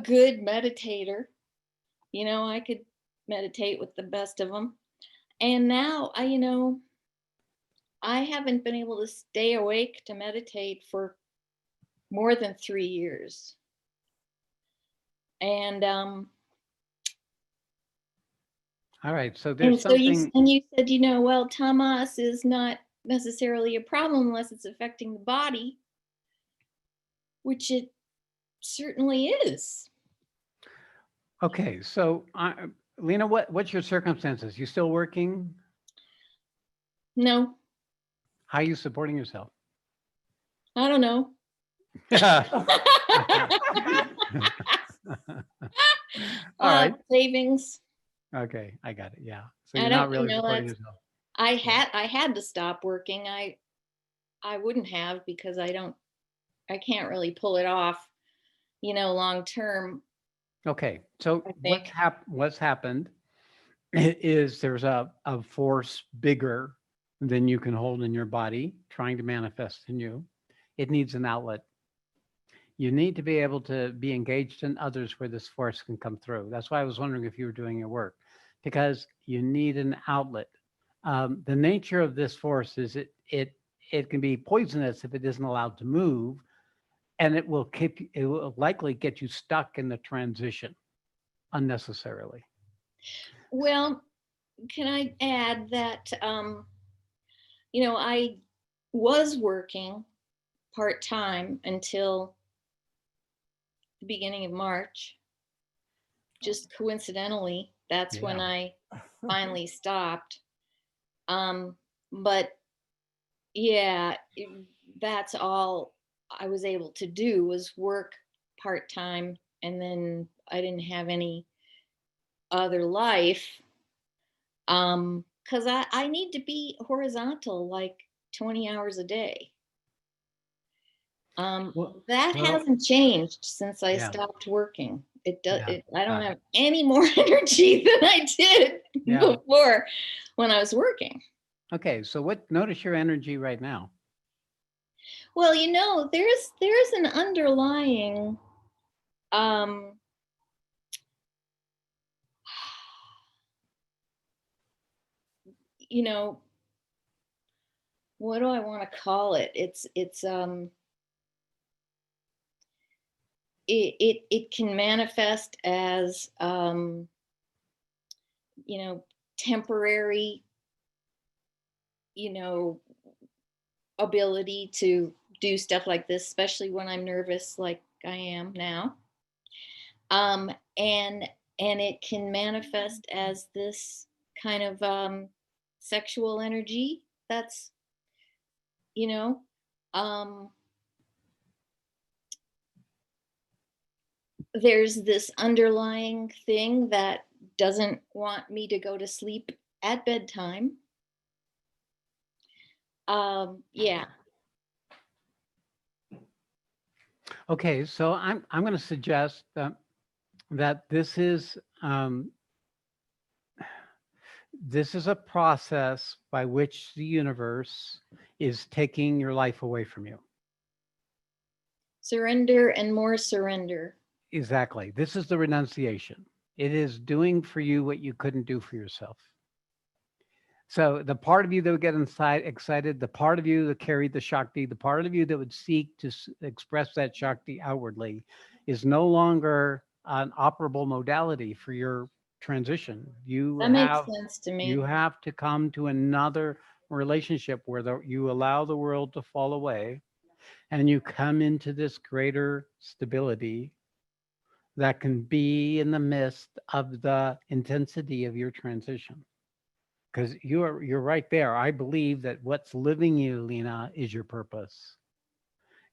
good meditator. You know, I could meditate with the best of them. And now I haven't been able to stay awake to meditate for more than 3 years. And All right. So there's so you something. said, well, tamas is not necessarily a problem unless it's affecting the body, which it certainly is. Okay. So Lena, what's your circumstances? You still working? No, How are you supporting yourself? I don't know. All right. Savings. Okay. I got it. Yeah. So I you're don't- not really you know, supporting that's- yourself. I had to stop working. I wouldn't have, because I can't really pull it off, long term. Okay. So I think. what's happened is there's a force bigger than you can hold in your body trying to manifest in you. It needs an outlet. You need to be able to be engaged in others where this force can come through. That's why I was wondering if you were doing your work, because you need an outlet. The nature of this force is it can be poisonous if it isn't allowed to move, and it will likely get you stuck in the transition unnecessarily. Well, can I add that I was working part-time until the beginning of March. Just coincidentally, that's when Yeah. I finally stopped. But yeah, that's all I was able to do was work part-time, and then I didn't have any other life. Because I need to be horizontal like 20 hours a day. Well, That well, hasn't changed since I yeah. stopped working. It does. Yeah, I don't got it. have any more energy than I did Yeah. before when I was working. Okay, so notice your energy right now. Well, there's an underlying what do I want to call it? It can manifest as temporary ability to do stuff like this, especially when I'm nervous like I am now. And it can manifest as this kind of sexual energy that's there's this underlying thing that doesn't want me to go to sleep at bedtime. Yeah. Okay, so I'm going to suggest that this is a process by which the universe is taking your life away from you. Surrender and more surrender. Exactly. This is the renunciation. It is doing for you what you couldn't do for yourself. So the part of you that would get excited, the part of you that carried the Shakti, the part of you that would seek to express that Shakti outwardly is no longer an operable modality for your transition. That makes sense to me. You have to come to another relationship where you allow the world to fall away and you come into this greater stability that can be in the midst of the intensity of your transition. Because you're right there. I believe that what's living you, Lena, is your purpose.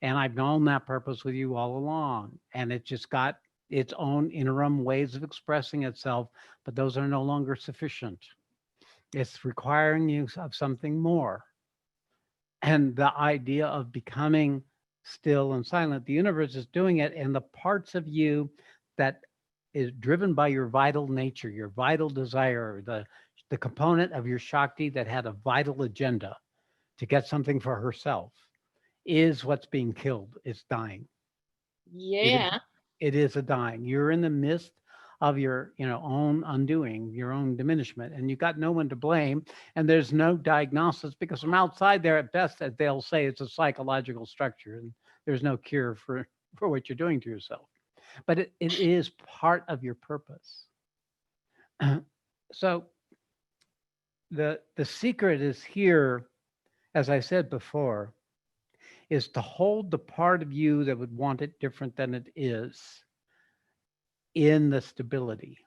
And I've known that purpose with you all along. And it just got its own interim ways of expressing itself, but those are no longer sufficient. It's requiring you of something more. And the idea of becoming still and silent, the universe is doing it, and the parts of you that is driven by your vital nature, your vital desire, the component of your Shakti that had a vital agenda to get something for herself is what's being killed. It's dying. Yeah. It is a dying. You're in the midst of your own undoing, your own diminishment, and you got no one to blame, and there's no diagnosis because from outside there at best they'll say it's a psychological structure and there's no cure for what you're doing to yourself, but it is part of your purpose. So the secret is here, as I said before, is to hold the part of you that would want it different than it is in the stability.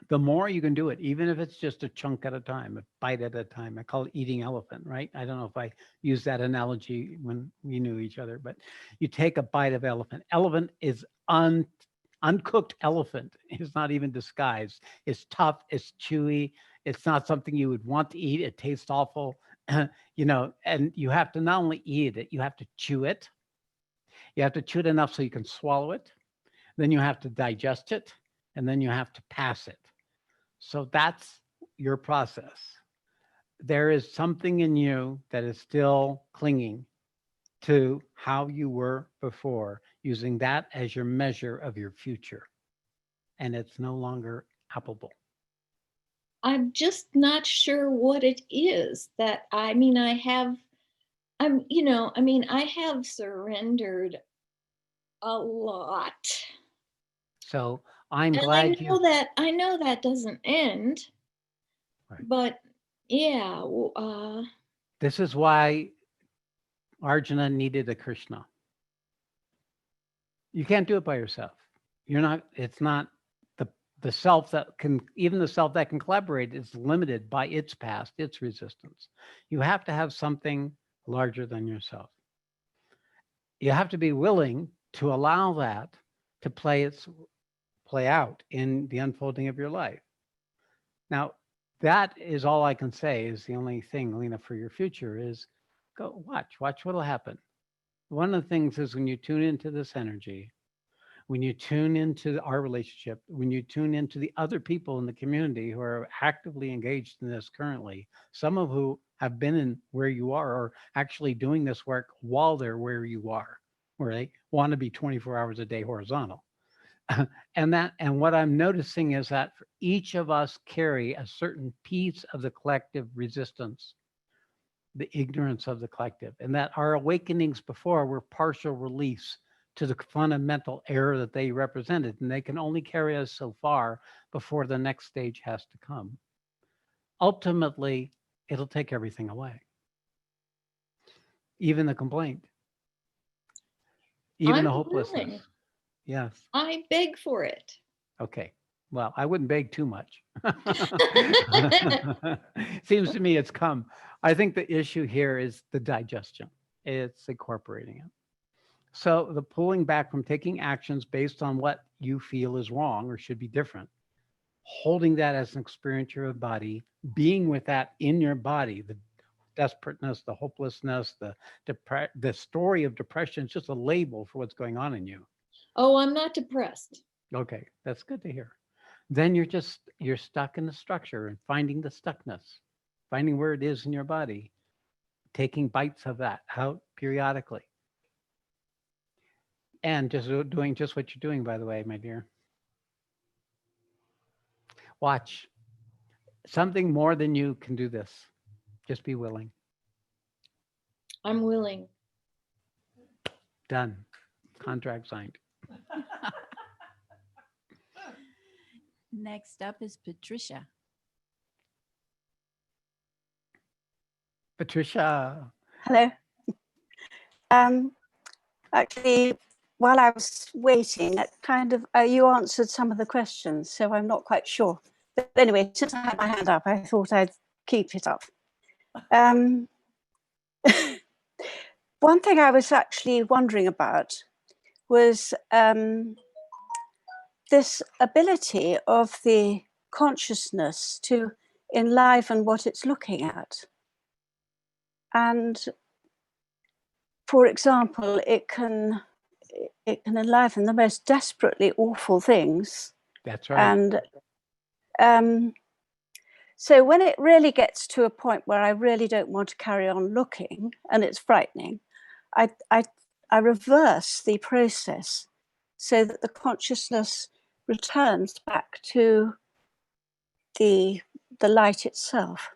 The more you can do it, even if it's just a chunk at a time, a bite at a time. I call it eating elephant, right? I don't know if I used that analogy when we knew each other, but you take a bite of elephant. Elephant is uncooked elephant. It's not even disguised. It's tough. It's chewy. It's not something you would want to eat. It tastes awful, and you have to not only eat it, you have to chew it. You have to chew it enough so you can swallow it. Then you have to digest it, and then you have to pass it. So that's your process. There is something in you that is still clinging to how you were before, using that as your measure of your future. And it's no longer applicable. I'm just not sure what it is that I have surrendered a lot. So I'm And glad I know that doesn't end, Right. but Yeah. This is why Arjuna needed a Krishna. You can't do it by yourself. You're not, it's not the self that can, even the self that can collaborate is limited by its past, its resistance. You have to have something larger than yourself. You have to be willing to allow that to play out in the unfolding of your life. Now, that is all I can say is the only thing, Lena, for your future is go watch what'll happen. One of the things is when you tune into this energy, when you tune into our relationship, when you tune into the other people in the community who are actively engaged in this currently, some of who have been in where you are or actually doing this work while they're where you are, where they want to be 24 hours a day horizontal. And what I'm noticing is that for each of us carry a certain piece of the collective resistance, the ignorance of the collective, and that our awakenings before were partial release to the fundamental error that they represented, and they can only carry us so far before the next stage has to come. Ultimately, it'll take everything away, even the complaint, even the I'm hopelessness. willing. Yes. I beg for it. Okay. Well, I wouldn't beg too much. Seems to me it's come. I think the issue here is the digestion. It's incorporating it. So the pulling back from taking actions based on what you feel is wrong or should be different, holding that as an experience of your body, being with that in your body, the desperateness, the hopelessness, the story of depression is just a label for what's going on in you. Oh, I'm not depressed. Okay, that's good to hear. Then you're stuck in the structure and finding the stuckness, finding where it is in your body, taking bites of that out periodically. And just doing just what you're doing, by the way, my dear. Watch. Something more than you can do this. Just be willing. I'm willing. Done. Contract signed. Next up is Patricia. Patricia. Hello. Actually, while I was waiting, that kind of you answered some of the questions, so I'm not quite sure. But anyway, since I had my hand up, I thought I'd keep it up. One thing I was actually wondering about was this ability of the consciousness to enliven what it's looking at. And for example, it can enliven the most desperately awful things. That's right. And so when it really gets to a point where I really don't want to carry on looking and it's frightening, I reverse the process so that the consciousness returns back to the light itself.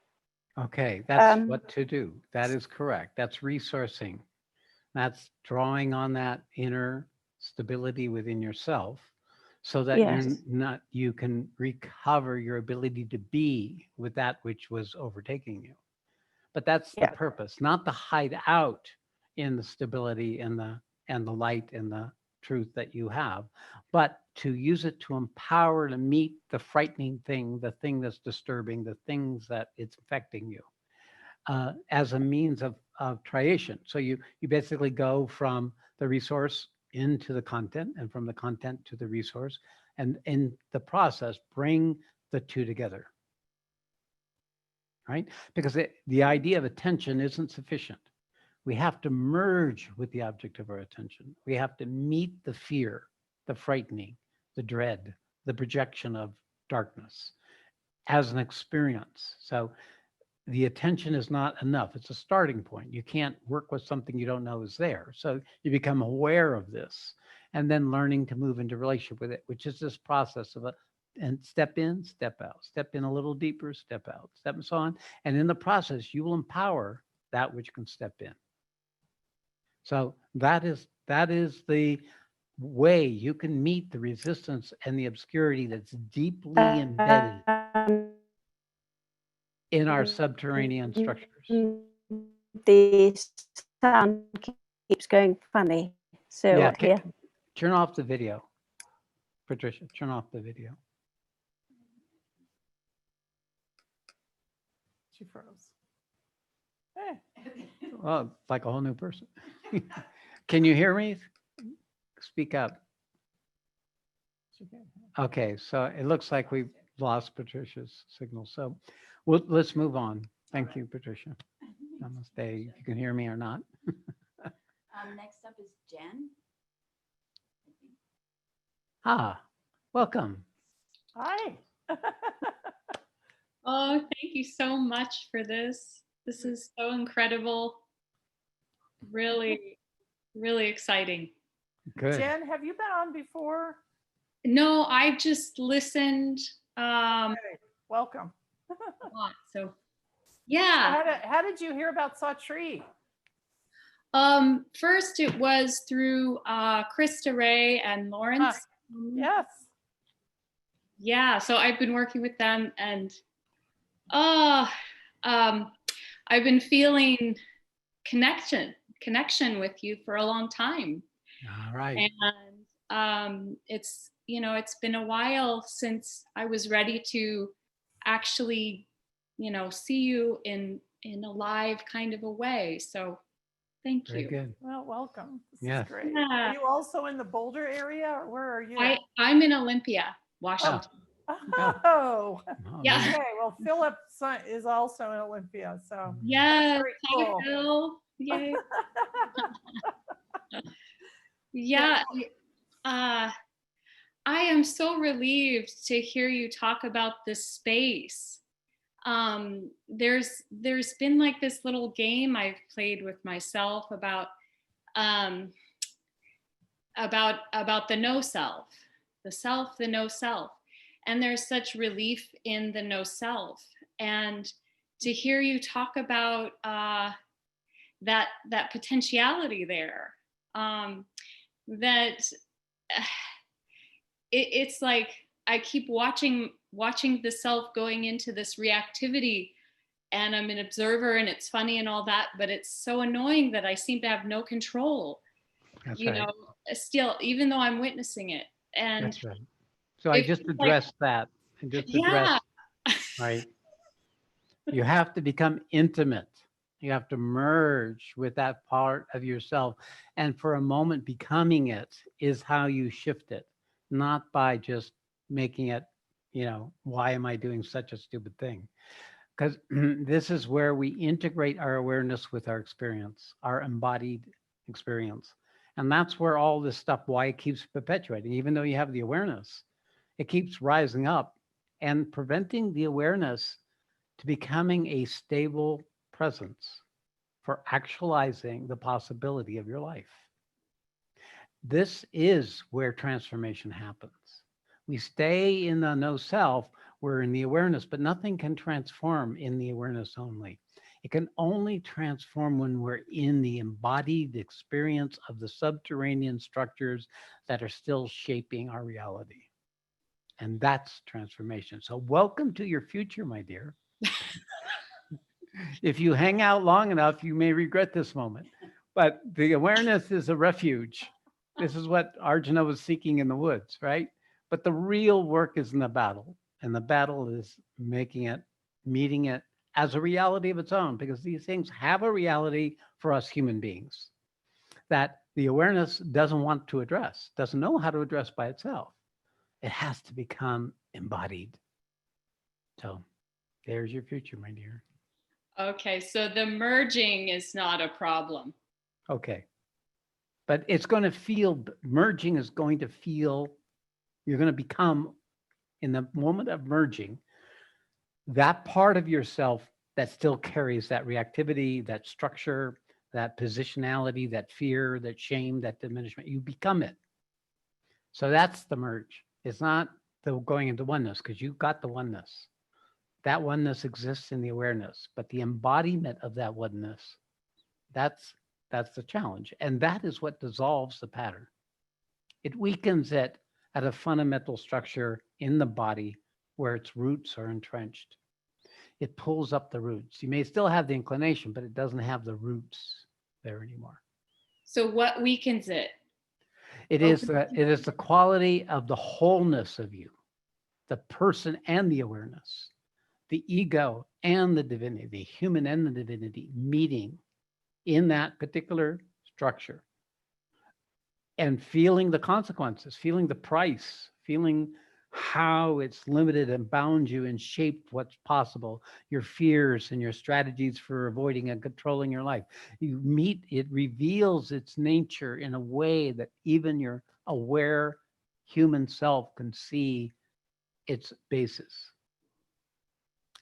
Okay, that's what to do. That is correct. That's resourcing. That's drawing on that inner stability within yourself so that Yes. you can recover your ability to be with that which was overtaking you. But that's the Yeah. purpose, not to hide out in the stability and the light and the truth that you have, but to use it to empower to meet the frightening thing, the thing that's disturbing, the things that it's affecting you. As a means of triation. So you basically go from the resource into the content and from the content to the resource, and in the process, bring the two together, right? Because the idea of attention isn't sufficient. We have to merge with the object of our attention. We have to meet the fear, the frightening, the dread, the projection of darkness as an experience. So the attention is not enough. It's a starting point. You can't work with something you don't know is there. So you become aware of this and then learning to move into relationship with it, which is this process of and step in, step out, step in a little deeper, step out, step and so on. And in the process, you will empower that which can step in. So that is the way you can meet the resistance and the obscurity that's deeply embedded. in our subterranean structures. The sound keeps going funny. So Yeah, here. turn off the video. Patricia, turn off the video. She froze. Hey. Well, like a whole new person. Can you hear me? Speak up. She can't. Okay, so it looks like we've lost Patricia's signal. So let's move on. Thank you, Patricia. Namaste. If you can hear me or not. Next up is Jen. Ah, welcome. Hi. Oh, thank you so much for this. This is so incredible. Really, really exciting. Good. Jen, have you been on before? No, I just listened a Hey, welcome. lot. So yeah. How did you hear about Sawtree? First it was through Christa Ray and Lawrence. Yes. Yeah, so I've been working with them, and I've been feeling connection with you for a long time. All right. And it's, you know, it's been a while since I was ready to actually, you know, see you in a live kind of a way. So thank Very you. good. Well, welcome. This Yes. is great. Yeah. Are you also in the Boulder area, or where are you? I'm in Olympia, Washington. Oh. Oh, Yeah. nice. Okay. Well, Philip is also in Olympia, so Yes. very Hi, cool. Phil. Yay. Yeah. I am so relieved to hear you talk about this space. There's been like this little game I've played with myself about the no self, the self, the no self. And there's such relief in the no self. And to hear you talk about that potentiality there, it's like I keep watching the self going into this reactivity, and I'm an observer, and it's funny and all that, but it's so annoying that I seem to have no control. That's you right. know, still, even though I'm witnessing it. And That's right. So I just addressed that. And just addressed, right? You have to become intimate. You have to merge with that part of yourself. And for a moment, becoming it is how you shift it, not by just making it, you know, why am I doing such a stupid thing? Because this is where we integrate our awareness with our experience, our embodied experience. And that's where all this stuff, why it keeps perpetuating, even though you have the awareness, it keeps rising up and preventing the awareness to becoming a stable presence for actualizing the possibility of your life. This is where transformation happens. We stay in the no self, we're in the awareness, but nothing can transform in the awareness only. It can only transform when we're in the embodied experience of the subterranean structures that are still shaping our reality. And that's transformation. So welcome to your future, my dear. If you hang out long enough, you may regret this moment. But the awareness is a refuge. This is what Arjuna was seeking in the woods, right? But the real work is in the battle. And the battle is making it, meeting it as a reality of its own, because these things have a reality for us human beings that the awareness doesn't want to address, doesn't know how to address by itself. It has to become embodied. So there's your future, my dear. Okay, so the merging is not a problem. Okay. But it's going to feel, merging is going to feel, you're going to become, in the moment of merging, that part of yourself that still carries that reactivity, that structure, that positionality, that fear, that shame, that diminishment, you become it. So that's the merge. It's not the going into oneness, because you've got the oneness. That oneness exists in the awareness, but the embodiment of that oneness, that's the challenge. And that is what dissolves the pattern. It weakens it at a fundamental structure in the body where its roots are entrenched. it pulls up the roots. You may still have the inclination, but it doesn't have the roots there anymore. So what weakens it? It is the quality of the wholeness of you, the person and the awareness, the ego and the divinity, the human and the divinity meeting in that particular structure and feeling the consequences, feeling the price, feeling how it's limited and bound you and shaped what's possible, your fears and your strategies for avoiding and controlling your life. You meet, it reveals its nature in a way that even your aware human self can see its basis.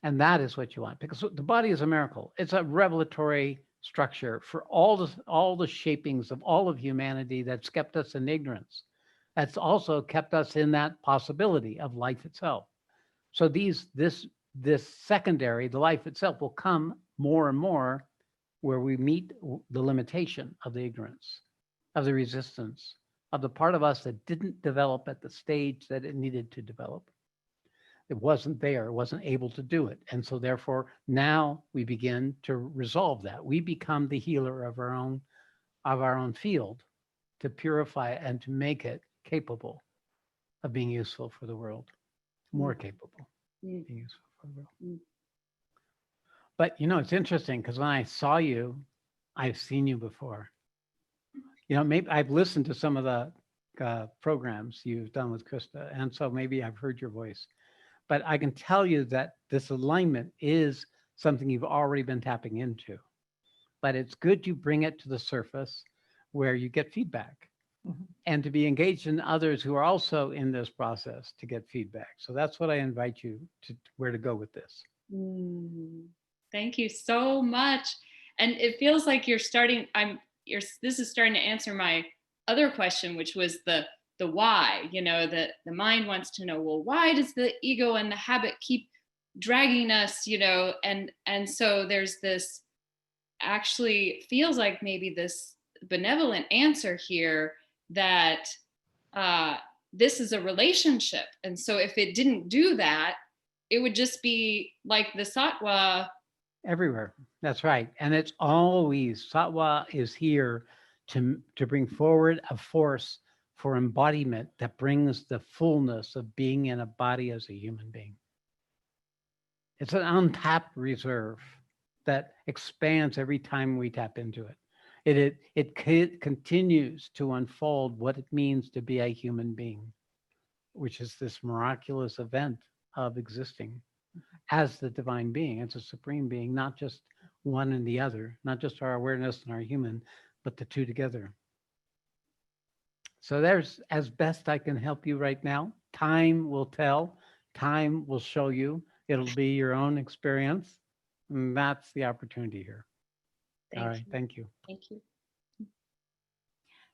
And that is what you want, because the body is a miracle. It's a revelatory structure for all the shapings of all of humanity that's kept us in ignorance. That's also kept us in that possibility of life itself. So this secondary, the life itself, will come more and more where we meet the limitation of the ignorance, of the resistance, of the part of us that didn't develop at the stage that it needed to develop. It wasn't there, it wasn't able to do it. And so therefore, now we begin to resolve that. We become the healer of our own field to purify it and to make it capable of being useful for the world, more capable of being useful for the world. But it's interesting because when I saw you, I've seen you before. Maybe I've listened to some of the programs you've done with Christa, and so maybe I've heard your voice. But I can tell you that this alignment is something you've already been tapping into. But it's good you bring it to the surface where you get feedback and to be engaged in others who are also in this process to get feedback. So that's what I invite you to, where to go with this. Thank you so much. And it feels like this is starting to answer my other question, which was the why. The mind wants to know, well, why does the ego and the habit keep dragging us, and so there's this, actually feels like maybe this benevolent answer here that this is a relationship. And so if it didn't do that, it would just be like the Satwa. Everywhere. That's right. And it's always, Satwa is here to bring forward a force for embodiment that brings the fullness of being in a body as a human being. It's an untapped reserve that expands every time we tap into it. It continues to unfold what it means to be a human being, which is this miraculous event of existing as the divine being, as a supreme being, not just one and the other, not just our awareness and our human, but the two together. So there's, as best I can help you right now. Time will tell, time will show you. It'll be your own experience. And that's the opportunity here. All right, thank you. Thank you.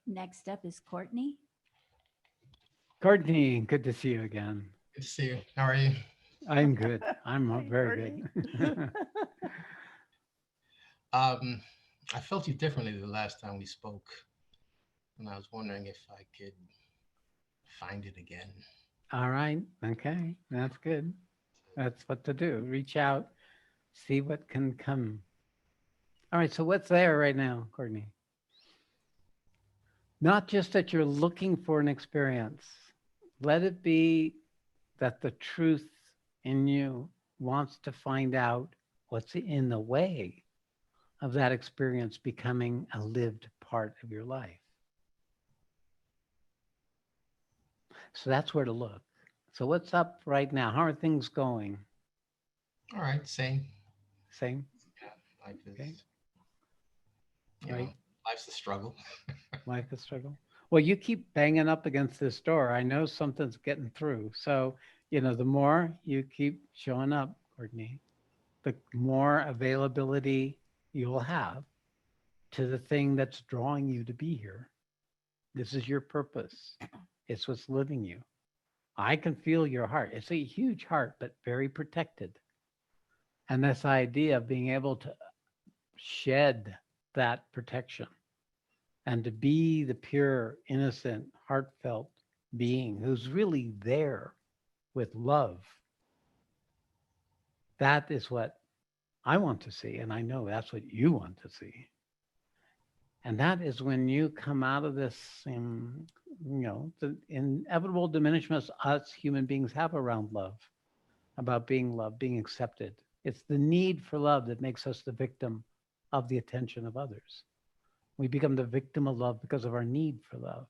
Next up is Courtney. Courtney, good to see you again. Good to see you. How are you? I'm good. I'm Hi, very good. I felt you differently the last time we spoke, and I was wondering if I could find it again. All right. Okay. That's good. That's what to do. Reach out, see what can come. All right. So what's there right now, Courtney? Not just that you're looking for an experience. Let it be that the truth in you wants to find out what's in the way of that experience becoming a lived part of your life. So that's where to look. So what's up right now? How are things going? All right, same. Same? Yeah, life is, Okay. you know, life's a struggle. Life is struggle. Well, you keep banging up against this door. I know something's getting through. So, the more you keep showing up, Courtney, the more availability you'll have to the thing that's drawing you to be here. This is your purpose. It's what's living you. I can feel your heart. It's a huge heart, but very protected. And this idea of being able to shed that protection and to be the pure, innocent, heartfelt being who's really there with love. That is what I want to see, and I know that's what you want to see. And that is when you come out of this, the inevitable diminishments us human beings have around love, about being loved, being accepted. It's the need for love that makes us the victim of the attention of others. We become the victim of love because of our need for love.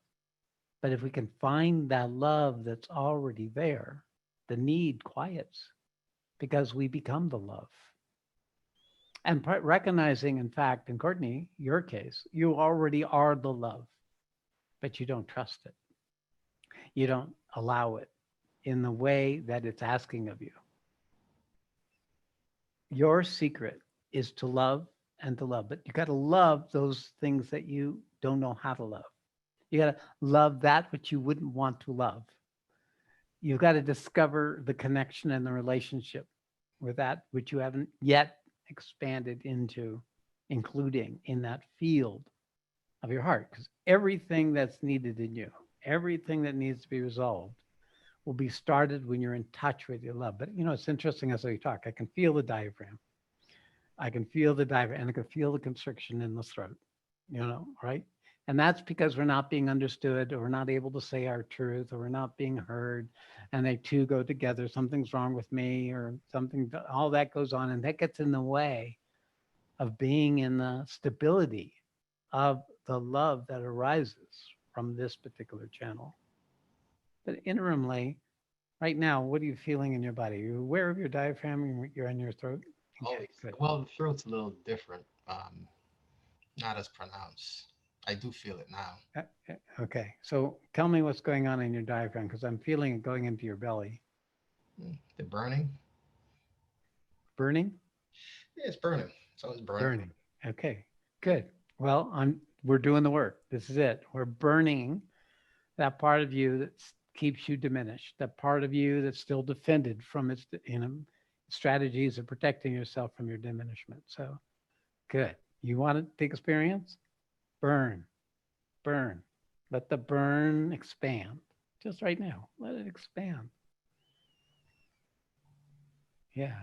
But if we can find that love that's already there, the need quiets because we become the love. And recognizing, in fact, in Courtney, your case, you already are the love, but you don't trust it. You don't allow it in the way that it's asking of you. Your secret is to love and to love, but you got to love those things that you don't know how to love. You got to love that which you wouldn't want to love. You've got to discover the connection and the relationship with that which you haven't yet expanded into, including in that field of your heart. Because everything that's needed in you, everything that needs to be resolved, will be started when you're in touch with your love. But it's interesting as we talk, I can feel the diaphragm. I can feel the diaphragm, and I can feel the constriction in the throat, right? And that's because we're not being understood, or we're not able to say our truth, or we're not being heard. And they two go together. Something's wrong with me, or something, all that goes on. And that gets in the way of being in the stability of the love that arises from this particular channel. But interimly, right now, what are you feeling in your body? You're aware of your diaphragm, you're in your throat? Okay, good. Well, the throat's a little different, not as pronounced. I do feel it now. Okay, so tell me what's going on in your diaphragm, because I'm feeling it going into your belly. The burning? Burning? Yeah, it's burning. So it's burning. Burning. Okay, good. Well, we're doing the work. This is it. We're burning that part of you that keeps you diminished, that part of you that's still defended from its strategies of protecting yourself from your diminishment. So good. You want the experience? Burn, burn. Let the burn expand. Just right now, let it expand. Yeah.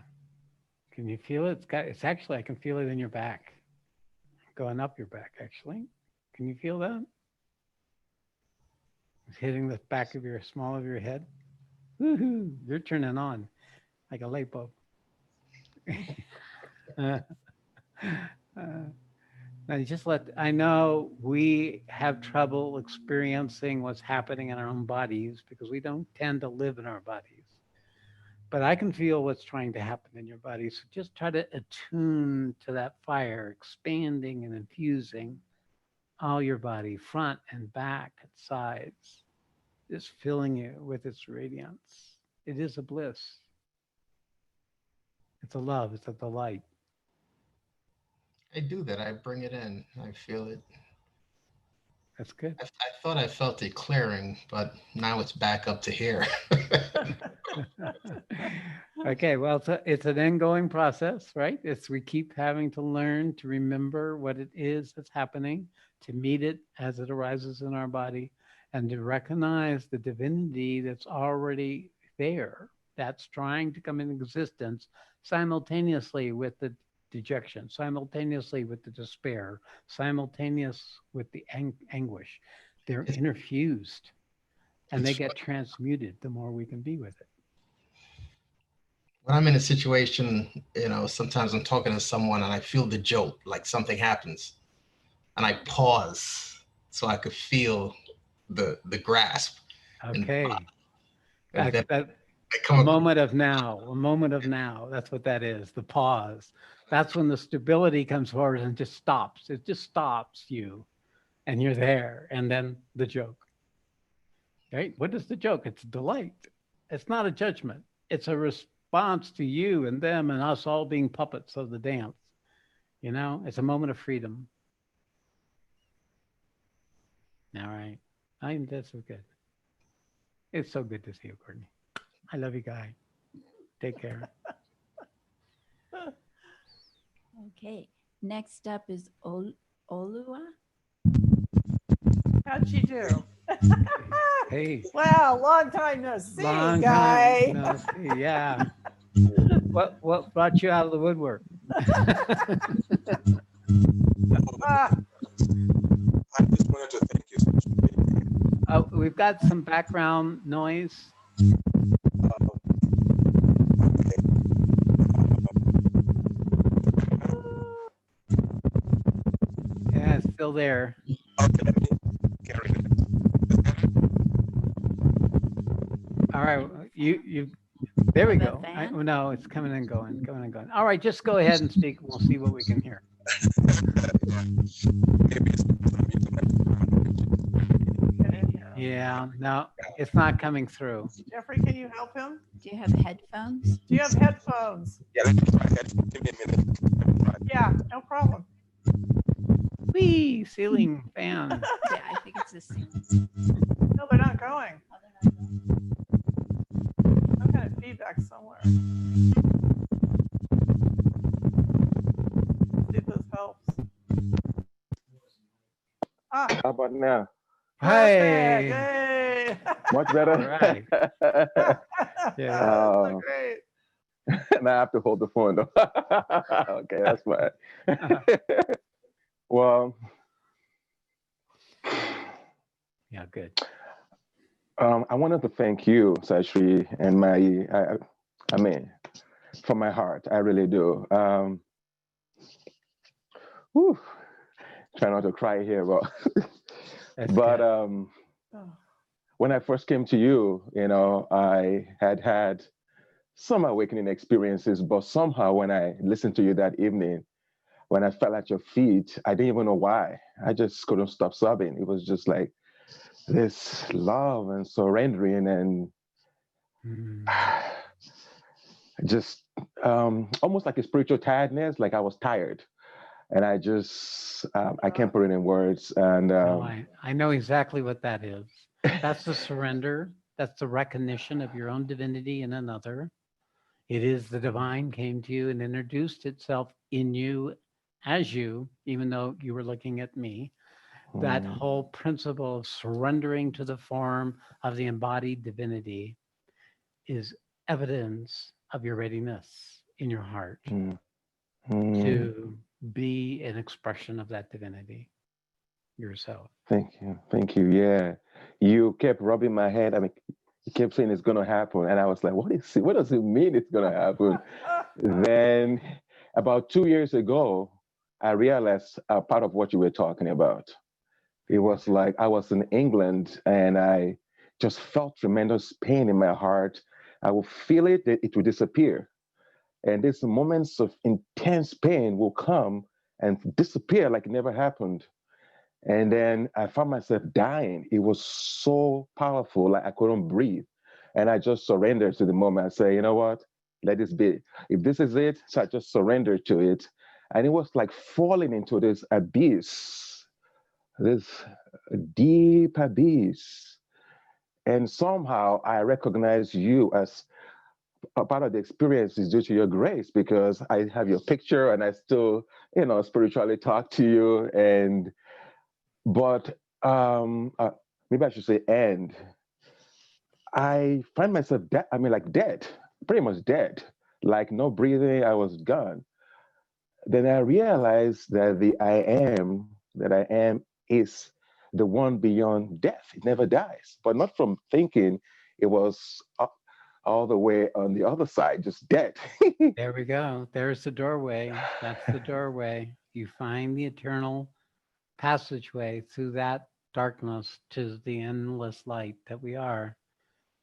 Can you feel it? It's actually, I can feel it in your back, going up your back, actually. Can you feel that? It's hitting the back of your, small of your head. Woohoo, you're turning on like a light bulb. Now just I know we have trouble experiencing what's happening in our own bodies because we don't tend to live in our bodies. But I can feel what's trying to happen in your body. So just try to attune to that fire, expanding and infusing all your body, front and back, and sides, just filling you with its radiance. It is a bliss. It's a love, it's a delight. I do that. I bring it in. I feel it. That's good. I thought I felt it clearing, but now it's back up to here. Okay, well, it's an ongoing process, right? We keep having to learn to remember what it is that's happening, to meet it as it arises in our body, and to recognize the divinity that's already there, that's trying to come into existence simultaneously with the dejection, simultaneously with the despair, simultaneous with the anguish. They're interfused, and they get transmuted the more we can be with it. When I'm in a situation, sometimes I'm talking to someone and I feel the jolt, like something happens, and I pause so I could feel the grasp. Okay. And a moment of now. That's what that is, the pause. That's when the stability comes forward and just stops. It just stops you, and you're there. And then the joke. Right? What is the joke? It's delight. It's not a judgment. It's a response to you and them and us all being puppets of the dance. It's a moment of freedom. All right. That's so good. It's so good to see you, Courtney. I love you, Guy. Take care. Okay, next up is Olua. How'd she do? Hey. Wow, long time no see, Long Guy. time no see, yeah. What brought you out of the woodwork? Ah, I just wanted to thank you so much. We've got some background noise. Yeah, it's still there. Okay, let me carry it. All right, you. There we Have a go. fan? No, it's coming and going, coming and going. All right, just go ahead and speak. We'll see what we can hear. Maybe it's Yeah, no, it's not coming through. Jeffrey, can you help him? Do you have headphones? Do you have headphones? yeah, let me try it. Give me a minute. Yeah, no problem. Whee, ceiling fan. Yeah, I think it's the same. No, they're not going. Oh, they're not going. Some kind of feedback somewhere. See if this helps. Ah, How about now? Hey. Yay. Much better. Right. Yeah. So great. Now I have to hold the phone though. Okay, that's fine. Well, Yeah, good. I wanted to thank you, Sawtree, and I mean, from my heart, I really do. Whew, try not to cry here, That's but good. Oh, when I first came to you, I had some awakening experiences, but somehow when I listened to you that evening, when I fell at your feet, I didn't even know why. I just couldn't stop sobbing. It was just like this love and surrendering and Mm. just almost like a spiritual tiredness, like I was tired. And I just, I can't put it in words. And No, I know exactly what that is. That's the surrender. That's the recognition of your own divinity in another. It is the divine came to you and introduced itself in you as you, even though you were looking at me. That whole principle of surrendering to the form of the embodied divinity is evidence of your readiness in your heart to be an expression of that divinity yourself. Thank you. Thank you. Yeah. You kept rubbing my head. I mean, you kept saying it's going to happen. And I was like, what does it mean it's going to happen? Then about 2 years ago, I realized part of what you were talking about. It was like I was in England and I just felt tremendous pain in my heart. I would feel it, that it would disappear. And these moments of intense pain will come and disappear like it never happened. And then I found myself dying. It was so powerful, like I couldn't breathe. And I just surrendered to the moment. I say, you know what? Let this be. If this is it, so I just surrendered to it. And it was like falling into this abyss, this deep abyss. And somehow I recognize you as a part of the experience is due to your grace, because I have your picture and I still, spiritually talk to you. But maybe I should say, and I find myself dead, pretty much dead, like no breathing. I was gone. Then I realized that the I am is the one beyond death. It never dies, but not from thinking. It was all the way on the other side, just dead. There we go. There's the doorway. That's the doorway. You find the eternal passageway through that darkness to the endless light that we are.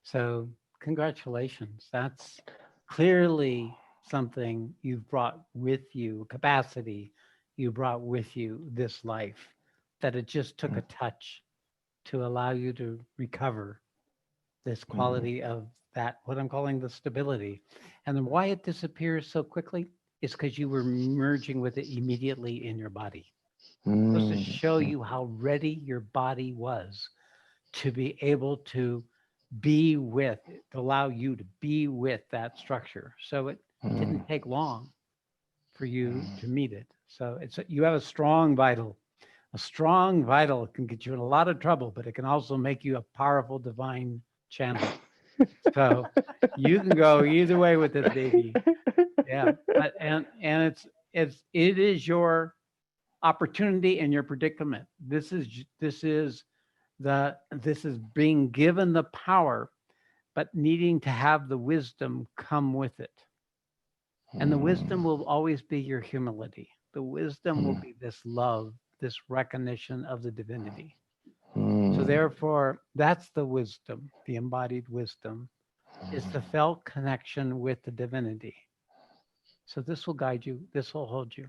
So congratulations. That's clearly something you've brought with you, capacity you brought with you this life, that it just took a touch to allow you to recover this quality of that, what I'm calling the stability. And then why it disappears so quickly is because you were merging with it immediately in your body. Just to show you how ready your body was to be able to be with, to allow you to be with that structure. So it didn't take long for you to meet it. So you have a strong vital. A strong vital can get you in a lot of trouble, but it can also make you a powerful divine channel. So you can go either way with this baby. Yeah, and it is your opportunity and your predicament. This is being given the power, but needing to have the wisdom come with it. And the wisdom will always be your humility. The wisdom will be this love, this recognition of the divinity. So therefore, that's the wisdom, the embodied wisdom, is the felt connection with the divinity. So this will guide you. This will hold you.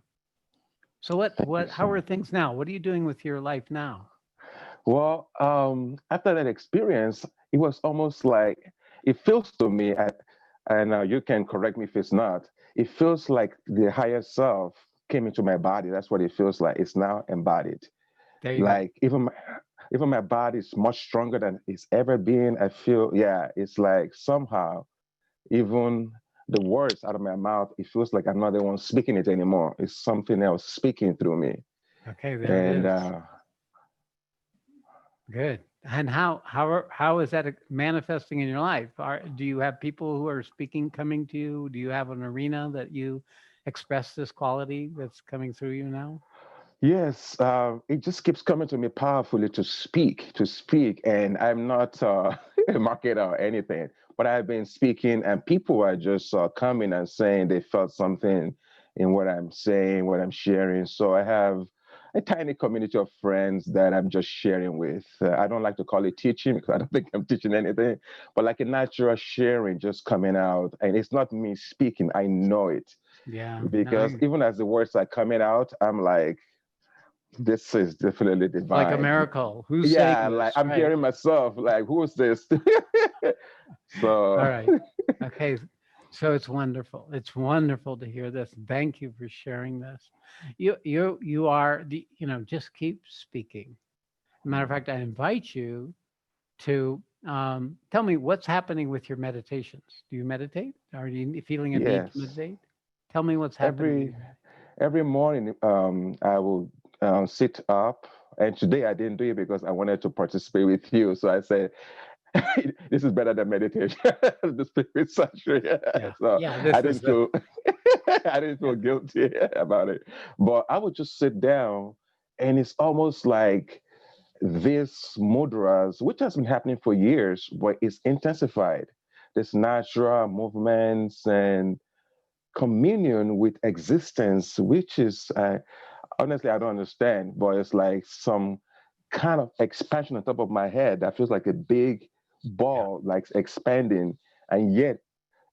So how are things now? What are you doing with your life now? Well, after that experience, it was almost like, it feels to me, and you can correct me if it's not, it feels like the higher self came into my body. That's what it feels like. It's now embodied. There you Like even my body is much stronger than it's ever been. I feel, it's like somehow even the words out of my mouth, it feels like I'm not the one speaking it anymore. It's something else speaking through me. Okay, there it is. Good. And how is that manifesting in your life? Do you have people who are speaking, coming to you? Do you have an arena that you express this quality that's coming through you now? Yes, it just keeps coming to me powerfully to speak, and I'm not a marketer or anything, but I've been speaking, and people are just coming and saying they felt something in what I'm saying, what I'm sharing. So I have a tiny community of friends that I'm just sharing with. I don't like to call it teaching because I don't think I'm teaching anything, but like a natural sharing just coming out, and it's not me speaking. I know it. Yeah. Because even as the words are coming out, I'm like, this is definitely divine. Like a miracle. Who's saying this? Like I'm hearing myself, like, who is this? So all right. Okay. So it's wonderful. It's wonderful to hear this. Thank you for sharing this. You are just keep speaking. Matter of fact, I invite you to tell me what's happening with your meditations. Do you meditate? Are you feeling a need to meditate? Tell me what's happening. Every morning, I will sit up, and today I didn't do it because I wanted to participate with you. So I said, this is better than meditation. The spirit sanctuary. So I didn't feel I didn't feel guilty about it. But I would just sit down, and it's almost like this mudras, which has been happening for years, but it's intensified. This natural movements and communion with existence, which is honestly, I don't understand, but it's like some kind of expansion on top of my head that feels like a big ball, like expanding, and yet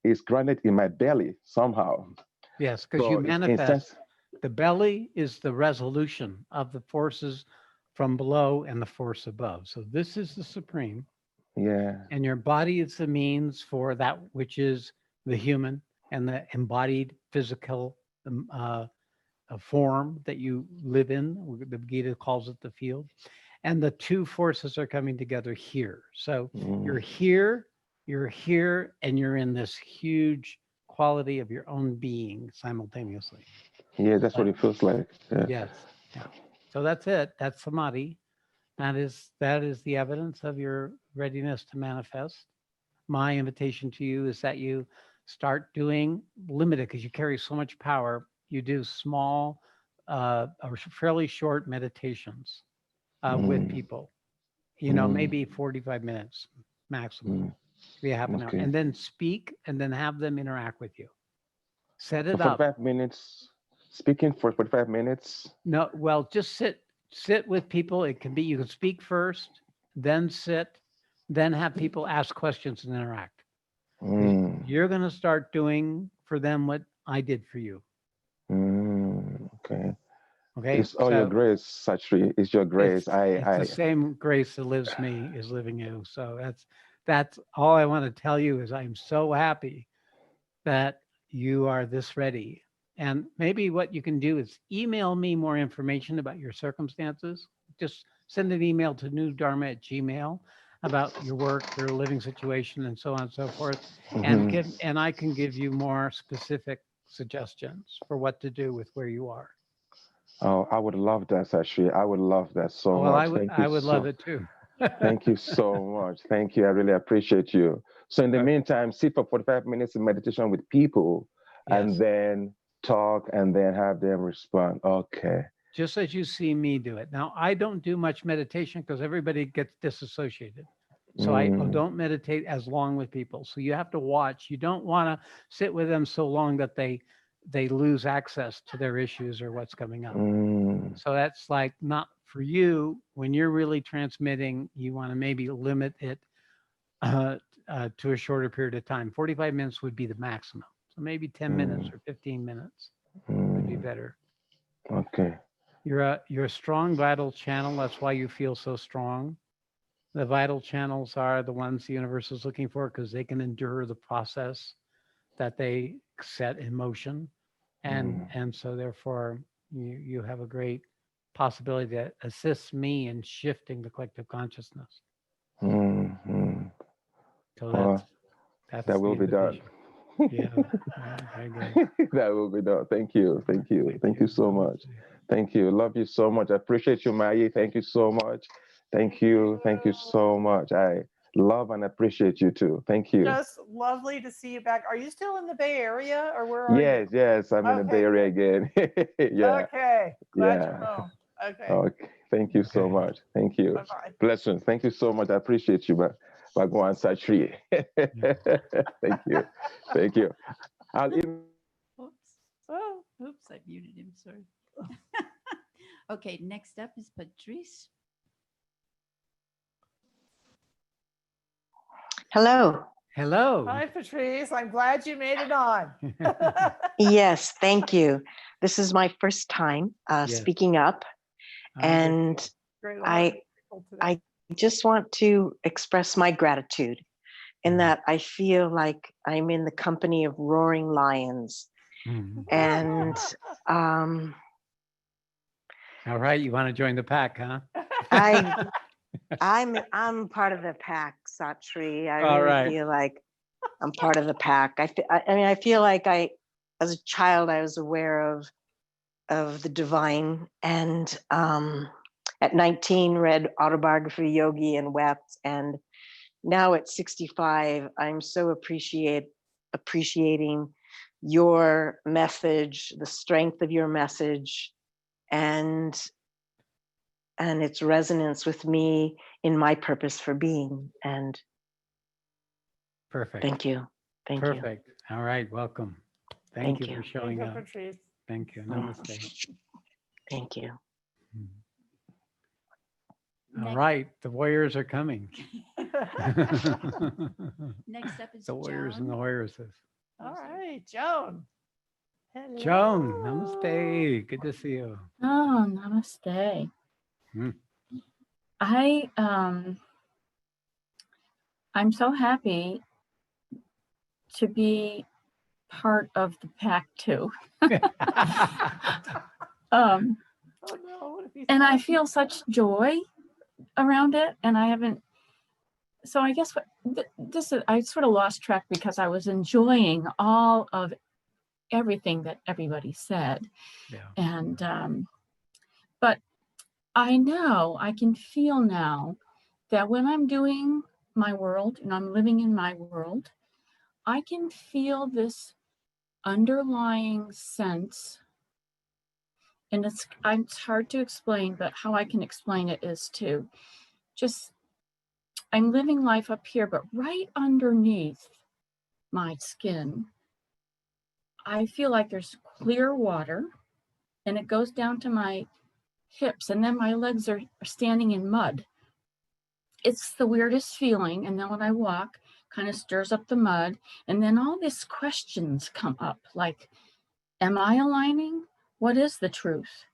it's grounded in my belly somehow. Yes, because you manifest. The belly is the resolution of the forces from below and the force above. So this is the supreme. Yeah. And your body is the means for that which is the human and the embodied physical form that you live in. The Gita calls it the field. And the two forces are coming together here. So you're here, and you're in this huge quality of your own being simultaneously. Yeah, that's what it feels like. Yeah. Yes. Yeah. So that's it. That's samadhi. That is the evidence of your readiness to manifest. My invitation to you is that you start doing limited, because you carry so much power. You do small, or fairly short meditations with people. Maybe 45 minutes maximum. Be half an hour, and then speak, and then have them interact with you. Set it up. 45 minutes. Speaking for 45 minutes. No, well, just sit with people. It can be, you can speak first, then sit, then have people ask questions and interact. You're going to start doing for them what I did for you. Okay. Okay. It's all your grace, Sawtree. It's your grace. It's the same grace that lives me is living you. So that's all I want to tell you is I'm so happy that you are this ready. And maybe what you can do is email me more information about your circumstances. Just send an email to newdharma@gmail about your work, your living situation, and so on and so forth. And I can give you more specific suggestions for what to do with where you are. Oh, I would love that, Sawtree. I would love that so much. I would love it too. Thank you so much. Thank you. I really appreciate you. So in the meantime, sit for 45 minutes in meditation with people. and Yes. then talk and then have them respond. Okay. Just as you see me do it. Now, I don't do much meditation because everybody gets disassociated. So I don't meditate as long with people. So you have to watch. You don't want to sit with them so long that they lose access to their issues or what's coming up. So that's like not for you. When you're really transmitting, you want to maybe limit it to a shorter period of time. 45 minutes would be the maximum. So maybe 10 minutes or 15 minutes would be better. Okay. You're a strong vital channel. That's why you feel so strong. The vital channels are the ones the universe is looking for because they can endure the process that they set in motion. And so therefore you have a great possibility that assists me in shifting the collective consciousness. So that's that will the be done. invitation. Yeah, very good. That will be done. Thank you. Thank you. Thank you so much. Thank you. Love you so much. I appreciate you, Mayi. Thank you so much. Thank you. Thank you so much. I love and appreciate you too. Thank you. Just lovely to see you back. Are you still in the Bay Area or where are you? Yes. I'm in the Bay Area again. Yeah. Okay. Glad Yeah. you're home. Okay. Okay. Thank you so much. Thank you. Bye-bye. Blessings. Thank you so much. I appreciate you, Bhagwan Sawtree. Thank you. Thank you. Oops, I muted him, sorry. Okay, next up is Patricia. Hello. Hello. Hi, Patrice. I'm glad you made it on. Yes, thank you. This is my first time speaking up, and I just want to express my gratitude in that I feel like I'm in the company of roaring lions. And all right, you want to join the pack, huh? I'm part of the pack, Sawtree. I All really right. feel like I'm part of the pack. I feel like as a child, I was aware of the divine, and at 19 read Autobiography of Yogi and wept. And now at 65, I'm so appreciating your message, the strength of your message, and its resonance with me in my purpose for being. And perfect. Thank you. Thank you. Perfect. All right. Welcome. Thank you for showing up. Patrice. Thank you. Namaste. Thank you. All right. The warriors are coming. Next up is the warriors Joan. and the warriors. All right, Joan. Hello. Joan, namaste. Good to see you. Oh, namaste. I'm so happy to be part of the pack too. And I feel such joy around it, and I haven't. So I guess I sort of lost track because I was enjoying all of everything that everybody said, and but I can feel now that when I'm doing my world and I'm living in my world, I can feel this underlying sense, and it's hard to explain, but how I can explain it is to just, I'm living life up here, but right underneath my skin, I feel like there's clear water, and it goes down to my hips, and then my legs are standing in mud. It's the weirdest feeling. And then when I walk, kind of stirs up the mud, and then all these questions come up, like, am I aligning? What is the truth?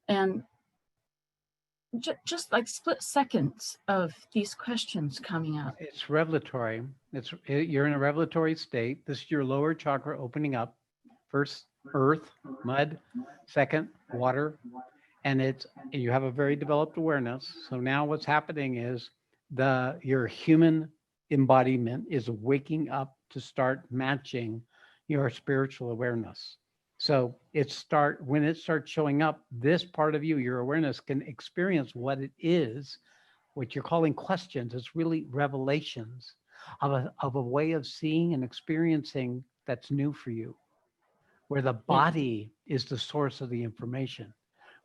And just like split seconds of these questions coming up. It's revelatory. You're in a revelatory state. This is your lower chakra opening up. First, earth, mud. Second, water. And you have a very developed awareness. So now what's happening is your human embodiment is waking up to start matching your spiritual awareness. So when it starts showing up, this part of you, your awareness, can experience what it is, what you're calling questions. It's really revelations of a way of seeing and experiencing that's new for you. where the body is the source of the information,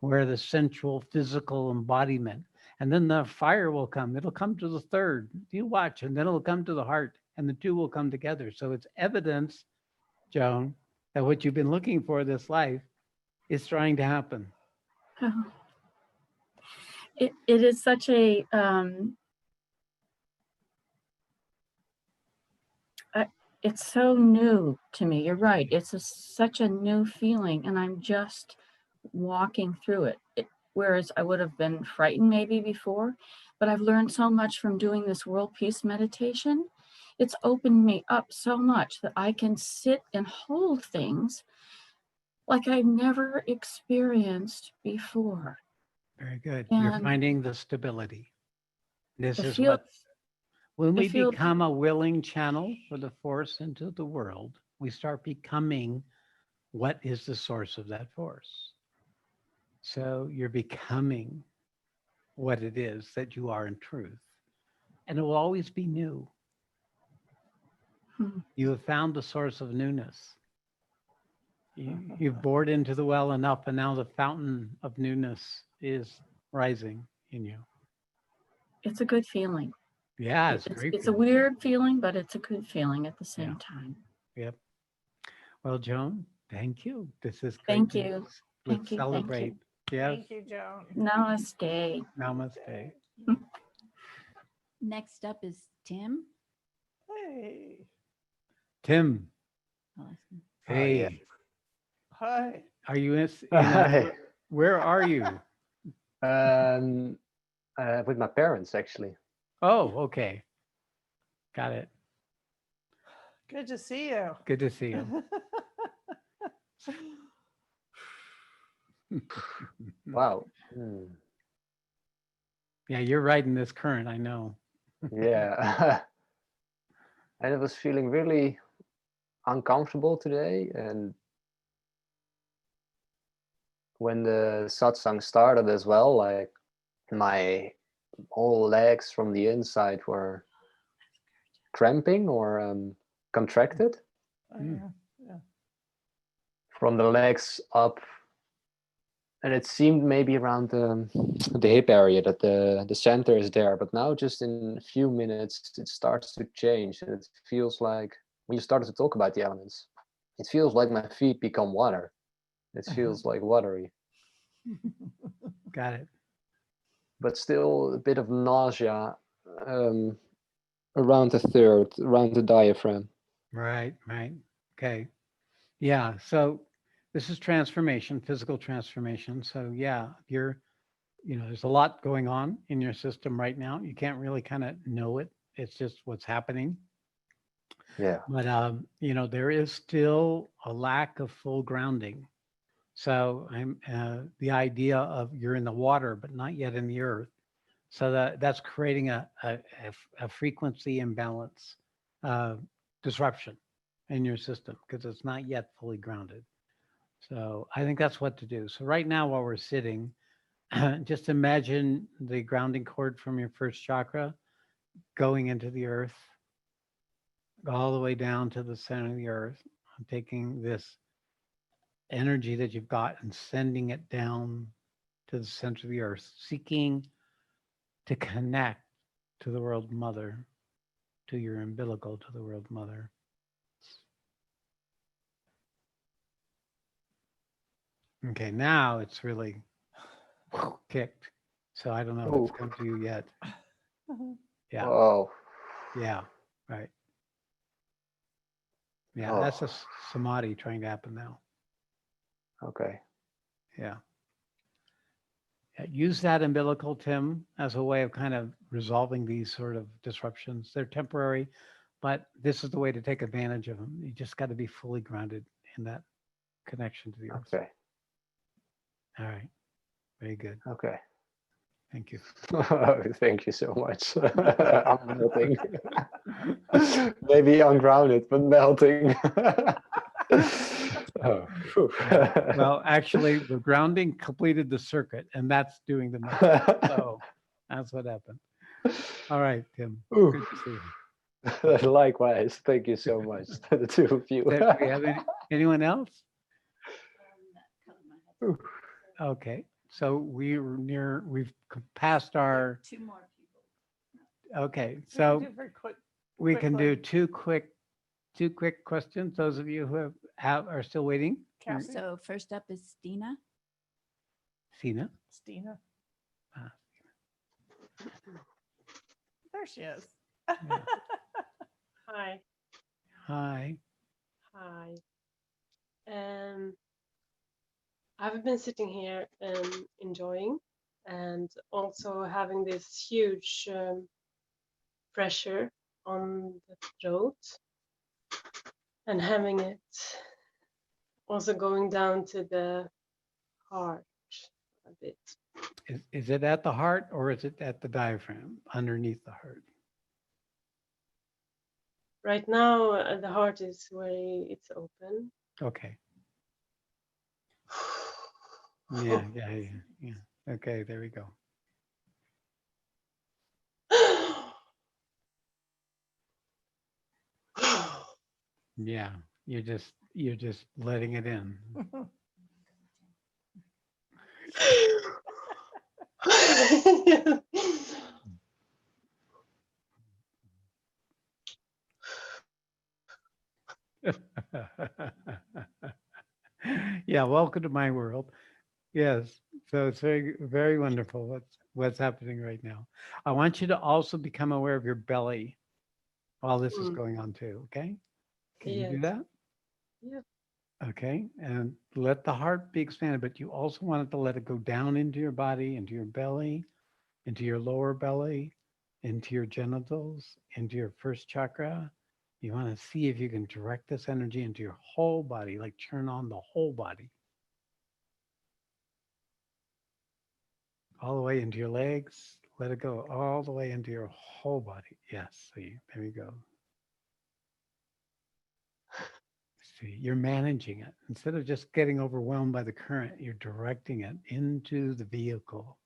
where the central physical embodiment, and then the fire will come. It'll come to the third. You watch, and then it'll come to the heart, and the two will come together. So it's evidence, Joan, that what you've been looking for this life is trying to happen. It is such a it's so new to me. You're right. It's such a new feeling, and I'm just walking through it. Whereas I would have been frightened maybe before, but I've learned so much from doing this world peace meditation. It's opened me up so much that I can sit and hold things like I've never experienced before. Very good. And you're finding the stability. This is feel- what, when we feel- become a willing channel for the force into the world, we start becoming what is the source of that force. So you're becoming what it is that you are in truth. And it will always be new. You have found the source of newness. You've bored into the well enough, and now the fountain of newness is rising in you. It's a good feeling. Yeah, it's great. It's a weird feeling, but it's a good feeling at the same time. Yep. Well, Joan, thank you. This is great. Thank you. news. Thank Let's you. Thank celebrate. you. Yes. Thank you, Joan. Namaste. Namaste. Next up is Tim. Hey. Tim. I'll ask him. Hey. yeah. Hi. Are you in? Hi. Where are you? With my parents, actually. Oh, okay. Got it. Good to see you. Good to see you. Wow. Yeah, you're riding this current, I know. Yeah. And I was feeling really uncomfortable today. And when the satsang started as well, like my whole legs from the inside were cramping or contracted. Yeah. From the legs up, and it seemed maybe around the hip area that the center is there, but now just in a few minutes it starts to change, and it feels like when you started to talk about the elements, it feels like my feet become water. It feels like watery. Got it. But still a bit of nausea around the third, around the diaphragm. Right. Okay. Yeah. So this is transformation, physical transformation. So yeah, there's a lot going on in your system right now. You can't really kind of know it. It's just what's happening. Yeah. But, there is still a lack of full grounding. So the idea of you're in the water, but not yet in the earth. So that's creating a frequency imbalance, disruption in your system because it's not yet fully grounded. So I think that's what to do. So right now while we're sitting, just imagine the grounding cord from your first chakra going into the earth, all the way down to the center of the earth. I'm taking this energy that you've got and sending it down to the center of the earth, seeking to connect to the world mother, to your umbilical, to the world mother. Okay, now it's really kicked. So I don't know if it's come to you yet. Yeah. Oh. Yeah, right. Yeah, Oh. that's a samadhi trying to happen now. Okay. Yeah. Use that umbilical, Tim, as a way of kind of resolving these sort of disruptions. They're temporary, but this is the way to take advantage of them. You just got to be fully grounded in that connection to the earth. Okay. All right. Very good. Okay. Thank you. Thank you so much. I'm melting. Maybe ungrounded, but melting. Oh, well, actually, the grounding completed the circuit, and that's doing the melting. So that's what happened. All right, Tim. Ooh. Good to see you. Likewise. Thank you so much, the two of you. Do we have anyone else? Okay, so we've passed our, Two more people. okay, We can so do very quick. we can do quickly. two quick questions. Those of you who are still waiting. Kathy? So first up is Stina. Sina. Stina. Ah. There she is. Hi. Hi. Hi. I've been sitting here and enjoying, and also having this huge pressure on the throat, and having it also going down to the heart a bit. Is it at the heart or is it at the diaphragm, underneath the heart? Right now, the heart is where it's open. Okay. Yeah. Okay, there we go. Yeah, you're just letting it in. Yeah, welcome to my world. Yes, so it's very, very wonderful what's happening right now. I want you to also become aware of your belly while this is going on too, okay? Can you do Yes. that? Yeah. Okay, and let the heart be expanded, but you also want it to let it go down into your body, into your belly, into your lower belly, into your genitals, into your first chakra. You want to see if you can direct this energy into your whole body, like turn on the whole body. All the way into your legs. Let it go all the way into your whole body. Yes, see, there you go. See, you're managing it. Instead of just getting overwhelmed by the current, you're directing it into the vehicle.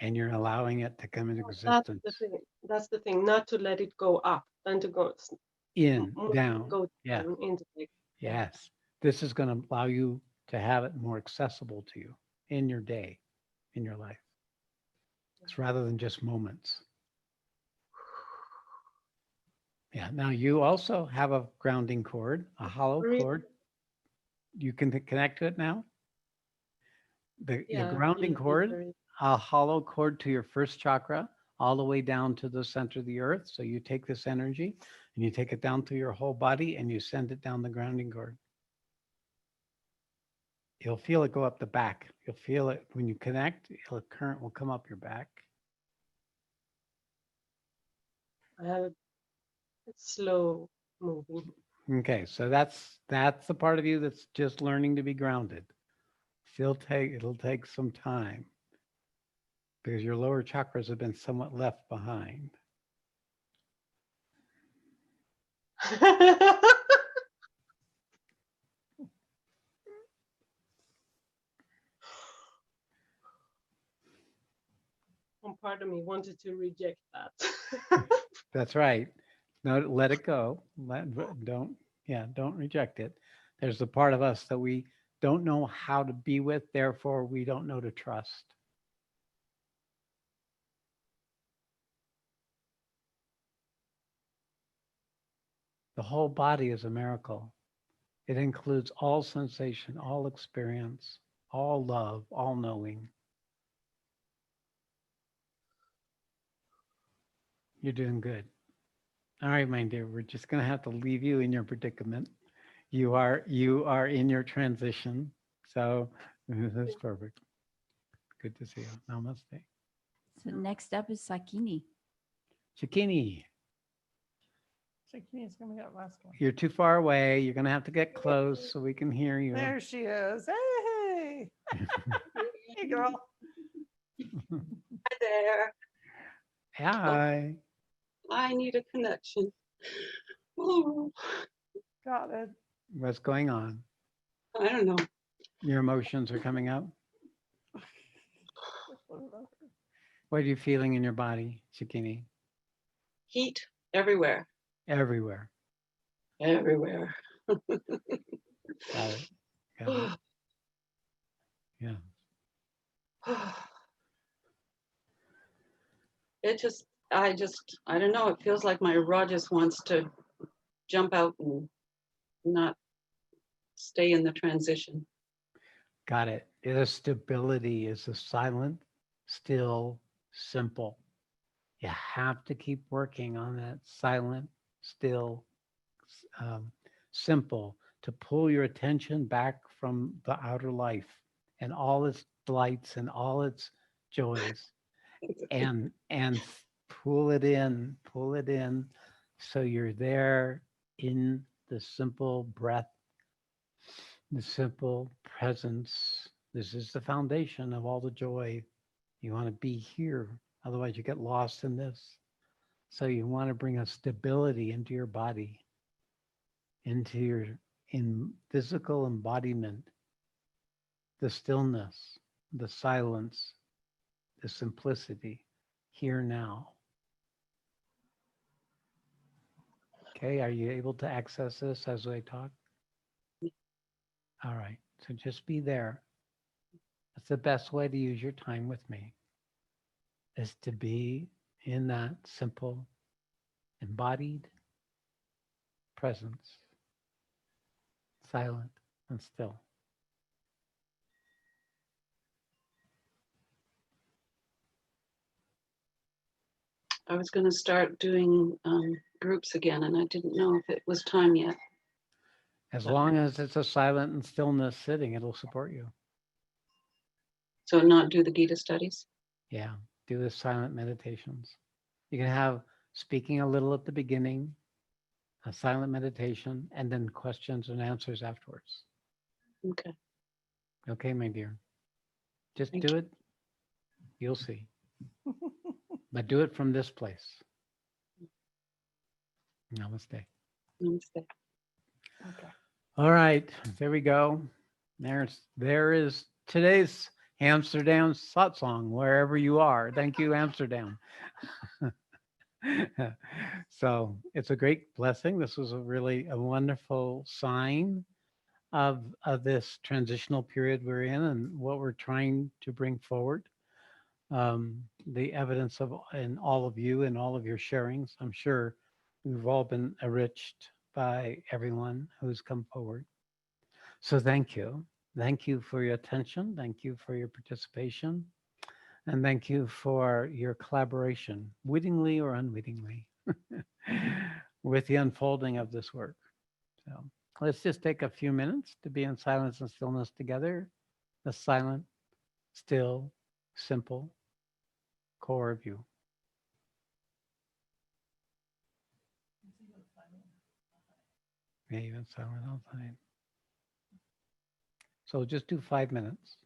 And you're allowing it to come into existence. That's the thing, not to let it go up, and to go In, down. go Yeah. down into it. Yes. This is going to allow you to have it more accessible to you in your day, in your life. It's rather than just moments. Yeah. Now you also have a grounding cord, a hollow cord. You can connect to it now. The grounding cord, a hollow cord to your first chakra, all the way down to the center of the earth. So you take this energy and you take it down through your whole body and you send it down the grounding cord. You'll feel it go up the back. You'll feel it when you connect, the current will come up your back. I have it's slow moving. Okay, so that's the part of you that's just learning to be grounded. It'll take some time because your lower chakras have been somewhat left behind. One part of me wanted to reject that. That's right. No, let it go. Don't reject it. There's the part of us that we don't know how to be with, therefore we don't know to trust. The whole body is a miracle. It includes all sensation, all experience, all love, all knowing. You're doing good. All right, my dear, we're just going to have to leave you in your predicament. You are in your transition. So that's perfect. Good to see you. Namaste. So next up is Sakini. Shakini, Shakini's coming up last one. you're too far away. You're going to have to get close so we can hear you. There she is. Hey, hey, girl. Hi there. Hi. I need a connection. Oh, Got it. What's going on? I don't know. Your emotions are coming up. What are you feeling in your body, Shakini? Heat everywhere. Everywhere. Everywhere. Got it. Got it. Yeah. I don't know. It feels like my raw just wants to jump out and not stay in the transition. Got it. The stability is a silent, still, simple. You have to keep working on that silent, still, simple to pull your attention back from the outer life and all its delights and all its joys and pull it in so you're there in the simple breath, the simple presence. This is the foundation of all the joy. You want to be here, otherwise you get lost in this. So you want to bring a stability into your body, into your physical embodiment, the stillness, the silence, the simplicity, here now. Okay, are you able to access this as I talk? All right, so just be there. That's the best way to use your time with me, is to be in that simple, embodied presence, silent and still. I was going to start doing groups again, and I didn't know if it was time yet. As long as it's a silent and stillness sitting, it'll support you. So not do the Gita studies? Yeah, do the silent meditations. You can have speaking a little at the beginning, a silent meditation, and then questions and answers afterwards. Okay. Okay, my dear. Just do it. You'll see. But do it from this place. Namaste. Namaste. Okay. All right, there we go. There is today's Amsterdam Satsang, wherever you are. Thank you, Amsterdam. So it's a great blessing. This was a wonderful sign of this transitional period we're in and what we're trying to bring forward. The evidence in all of you and all of your sharings. I'm sure we've all been enriched by everyone who's come forward. So thank you. Thank you for your attention. Thank you for your participation. And thank you for your collaboration, wittingly or unwittingly, with the unfolding of this work. So let's just take a few minutes to be in silence and stillness together. The silent, still, simple core of you. Yeah, even silent outside. So just do 5 minutes.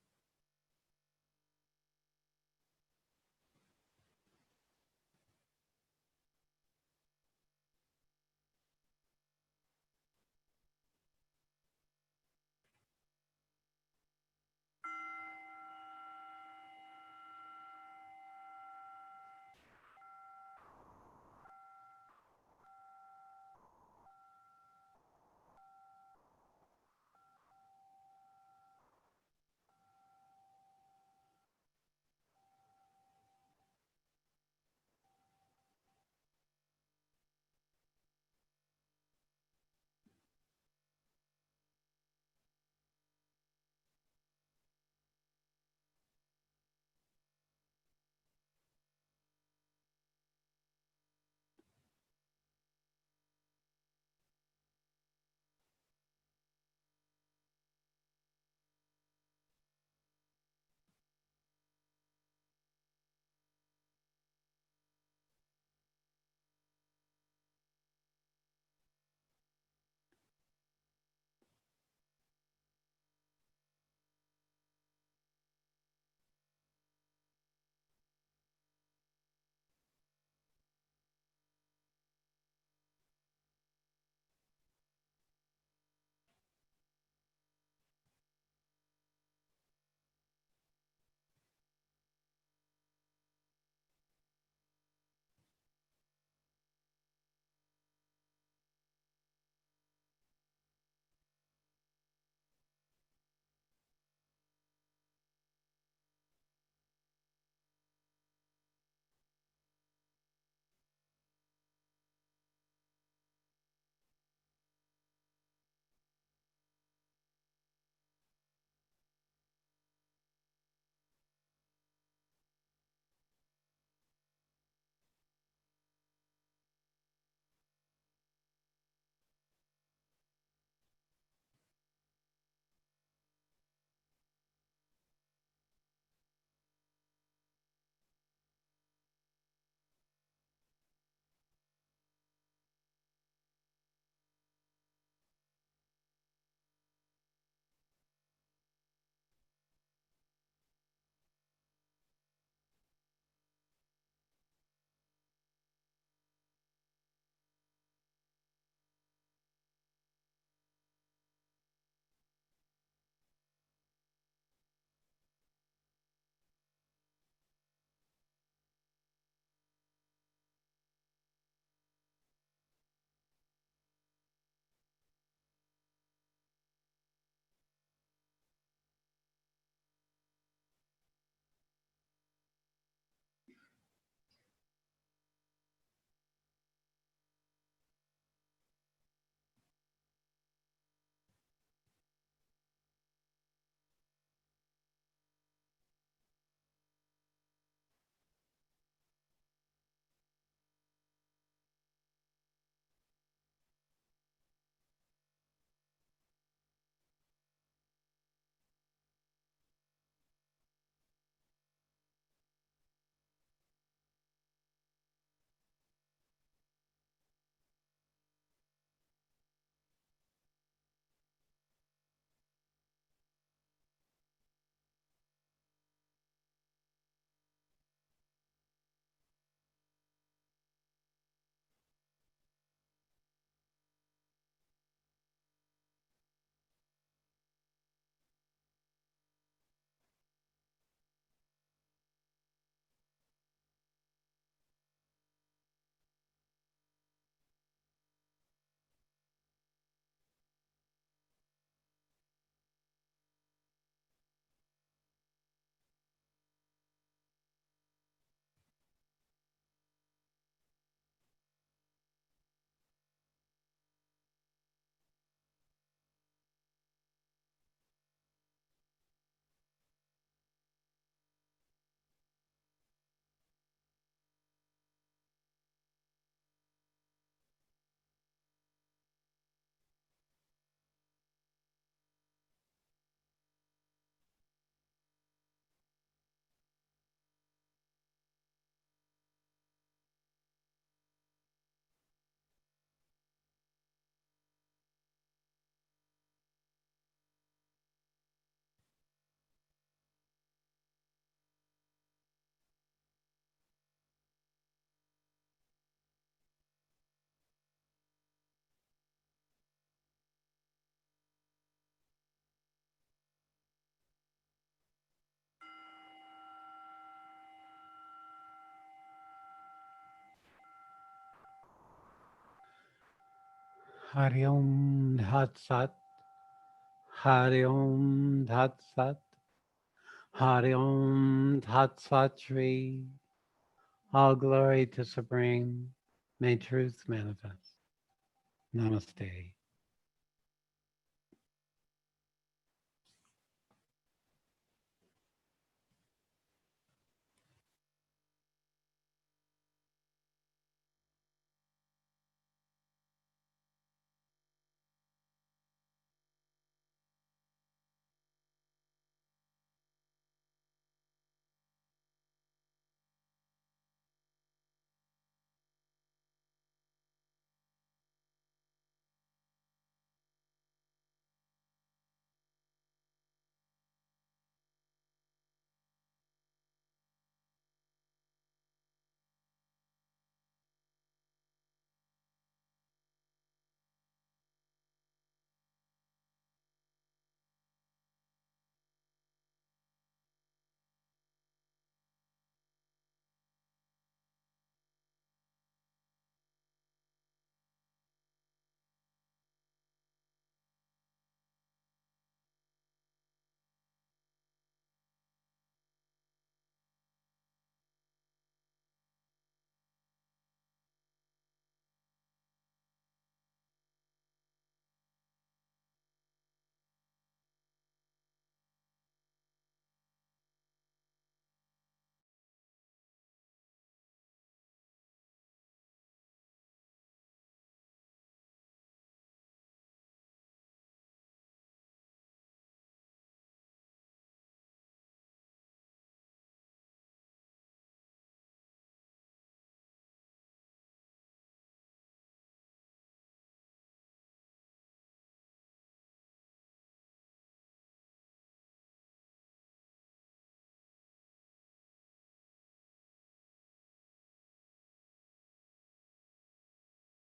Hari Om Tat Sat. Hari Om Tat Sat. Hari Om Tat Sawtree. All glory to Supreme. May truth manifest. Namaste.